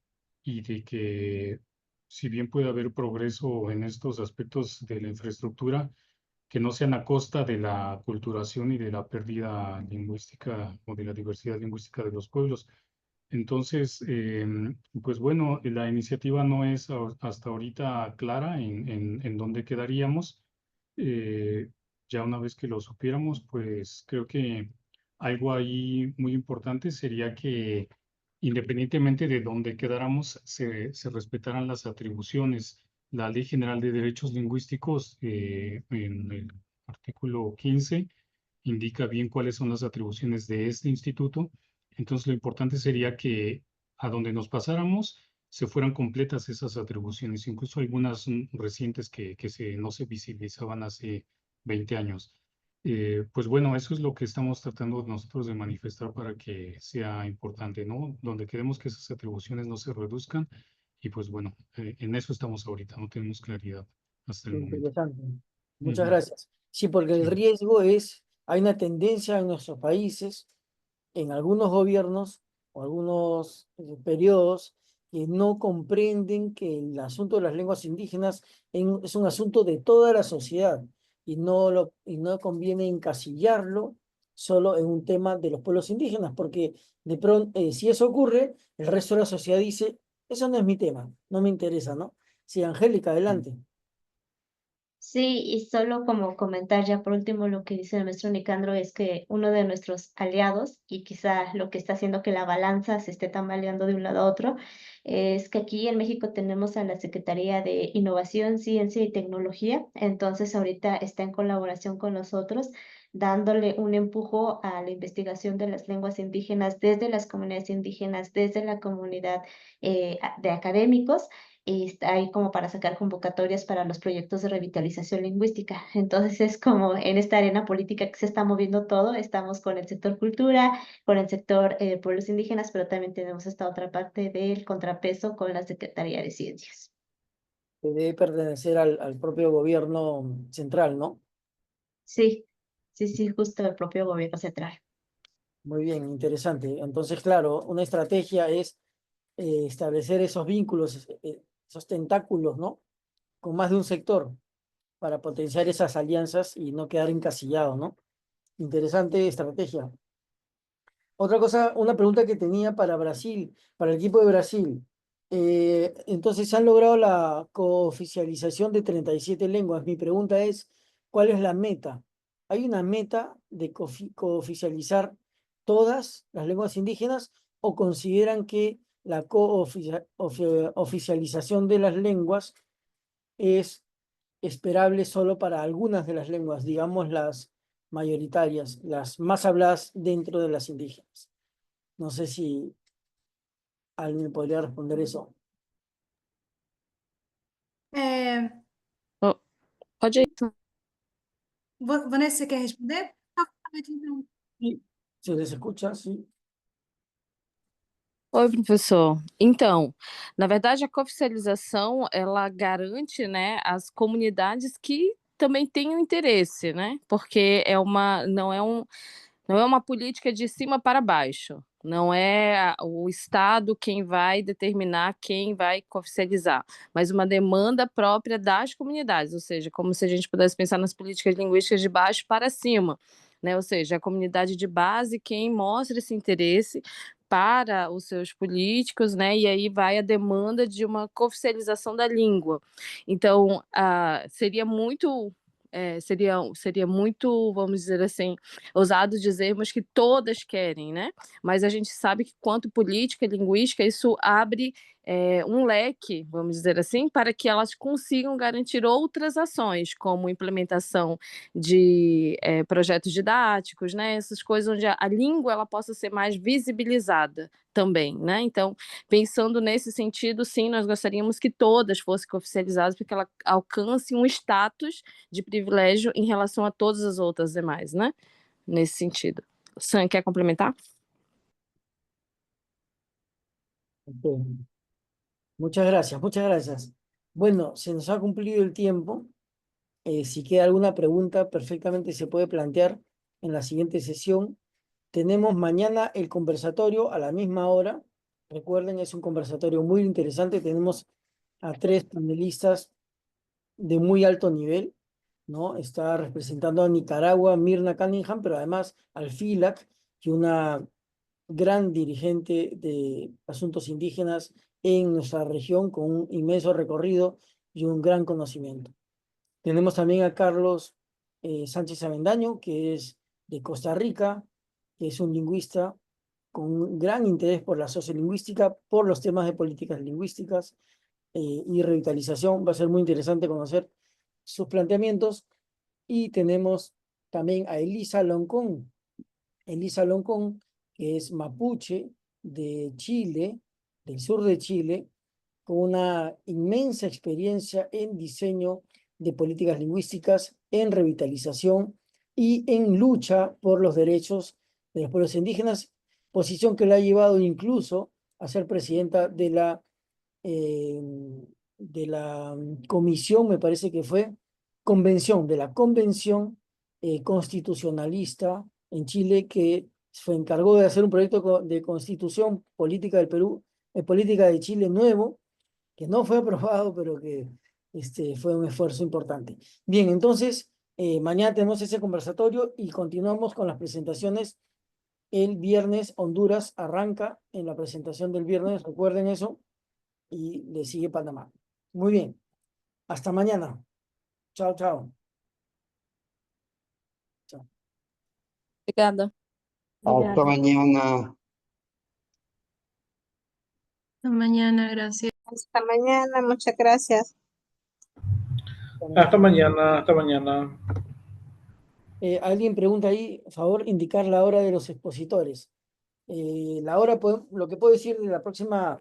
E: y de que si bien puede haber progreso en estos aspectos de la infraestructura, que no sean a costa de la aculturación y de la pérdida lingüística o de la diversidad lingüística de los pueblos. Entonces, pues bueno, la iniciativa no es hasta ahorita clara en dónde quedaríamos. Eh, ya una vez que lo supiéramos, pues creo que algo ahí muy importante sería que independientemente de dónde quedáramos, se respetaran las atribuciones. La Ley General de Derechos Lingüísticos, en el artículo 15, indica bien cuáles son las atribuciones de este instituto. Entonces, lo importante sería que a donde nos pasáramos se fueran completas esas atribuciones, incluso algunas recientes que no se visibilizaban hace 20 años. Pues bueno, eso es lo que estamos tratando nosotros de manifestar para que sea importante, ¿no? Donde queremos que esas atribuciones no se reduzcan y pues bueno, en eso estamos ahorita, no tenemos claridad hasta el momento.
A: Interesante. Muchas
E: Ujú.
A: gracias. Sí, porque el
E: Sí.
A: riesgo es, hay una tendencia en nuestros países, en algunos gobiernos o algunos periodos, que no comprenden que el asunto de las lenguas indígenas es un asunto de toda la sociedad y no conviene encasillarlo solo en un tema de los pueblos indígenas, porque de pronto, si eso ocurre, el resto de la sociedad dice, eso no es mi tema, no me interesa, ¿no? Sí, Angélica, adelante.
B: Sí, y solo como comentar ya por último lo que dice el maestro Nicandro es que uno de nuestros aliados, y quizá lo que está haciendo que la balanza se esté tambaleando de un lado a otro, es que aquí en México tenemos a la Secretaría de Innovación, Ciencia y Tecnología, entonces ahorita está en colaboración con nosotros, dándole un empujo a la investigación de las lenguas indígenas desde las comunidades indígenas, desde la comunidad de académicos y está ahí como para sacar convocatorias para los proyectos de revitalización lingüística. Entonces es como en esta arena política que se está moviendo todo, estamos con el sector cultura, con el sector pueblos indígenas, pero también tenemos esta otra parte del contrapeso con la Secretaría de Ciencias.
A: Que debe pertenecer al propio gobierno central, ¿no?
B: Sí, sí, justo el propio gobierno central.
A: Muy bien, interesante. Entonces, claro, una estrategia es establecer esos vínculos, esos tentáculos, ¿no? Con más de un sector para potenciar esas alianzas y no quedar encasillado, ¿no? Interesante estrategia. Otra cosa, una pregunta que tenía para Brasil, para el equipo de Brasil. Entonces, se han logrado la cooficialización de 37 lenguas. Mi pregunta es, ¿cuál es la meta? ¿Hay una meta de cooficializar todas las lenguas indígenas o consideran que la cooficialización de las lenguas es esperable solo para algunas de las lenguas, digamos las mayoritarias, las más habladas dentro de las indígenas? No sé si ¿Alguien me podría responder eso?
D: Pode ir.
G: Vanessa, quer responder? Então.
A: Sí, se les escucha, sí.
D: Oi, professor. Então, na verdade, a cooficialização, ela garante, né, as comunidades que também têm um interesse, né? Porque não é uma política de cima para baixo. Não é o Estado quem vai determinar quem vai cooficializar, mas uma demanda própria das comunidades, ou seja, como se a gente pudesse pensar nas políticas linguísticas de baixo para cima, né? Ou seja, a comunidade de base quem mostra esse interesse para os seus políticos, né? E aí vai a demanda de uma cooficialização da língua. Então, seria muito seria muito, vamos dizer assim, ousado dizermos que todas querem, né? Mas a gente sabe que, quanto política linguística, isso abre um leque, vamos dizer assim, para que elas consigam garantir outras ações, como implementação de projetos didáticos, né? Essas coisas onde a língua ela possa ser mais visibilizada também, né? Então, pensando nesse sentido, sim, nós gostaríamos que todas fossem oficializadas, porque ela alcance um status de privilégio em relação a todas as outras demais, né? Nesse sentido. Sam, quer complementar?
A: Bien. Muchas gracias, muchas gracias. Bueno, se nos ha cumplido el tiempo. Si queda alguna pregunta, perfectamente se puede plantear en la siguiente sesión. Tenemos mañana el conversatorio a la misma hora. Recuerden, es un conversatorio muy interesante. Tenemos a 3 panelistas de muy alto nivel, ¿no? Está representando a Nicaragua Mirna Cunningham, pero además al FILAC, que una gran dirigente de asuntos indígenas en nuestra región con un inmenso recorrido y un gran conocimiento. Tenemos también a Carlos Sánchez Avendaño, que es de Costa Rica, que es un lingüista con un gran interés por la sociolingüística, por los temas de políticas lingüísticas y revitalización. Va a ser muy interesante conocer sus planteamientos. Y tenemos también a Elisa Loncón. Elisa Loncón, que es mapuche de Chile, del sur de Chile, con una inmensa experiencia en diseño de políticas lingüísticas, en revitalización y en lucha por los derechos de los pueblos indígenas, posición que la ha llevado incluso a ser presidenta de la comisión, me parece que fue, de la convención constitucionalista en Chile, que se encargó de hacer un proyecto de constitución política del Perú, política de Chile nuevo, que no fue aprobado, pero que fue un esfuerzo importante. Bien, entonces, mañana tenemos ese conversatorio y continuamos con las presentaciones. El viernes Honduras arranca en la presentación del viernes, recuerden eso, y le sigue Panamá. Muy bien, hasta mañana. Chao, chao. Chao.
D: Obrigada.
C: Hasta mañana.
F: Hasta mañana, gracias.
K: Hasta mañana, muchas gracias.
S: Hasta mañana, hasta mañana.
A: Alguien pregunta ahí, por favor, indicar la hora de los expositores. La hora, lo que puedo decir de la próxima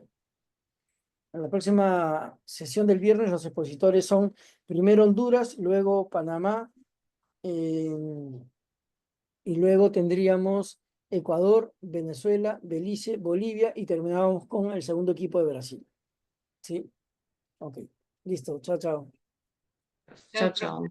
A: sesión del viernes, los expositores son primero Honduras, luego Panamá, y luego tendríamos Ecuador, Venezuela, Belice, Bolivia, y terminamos con el segundo equipo de Brasil. ¿Sí? Ok, listo, chao, chao.
Q: Chao, chao.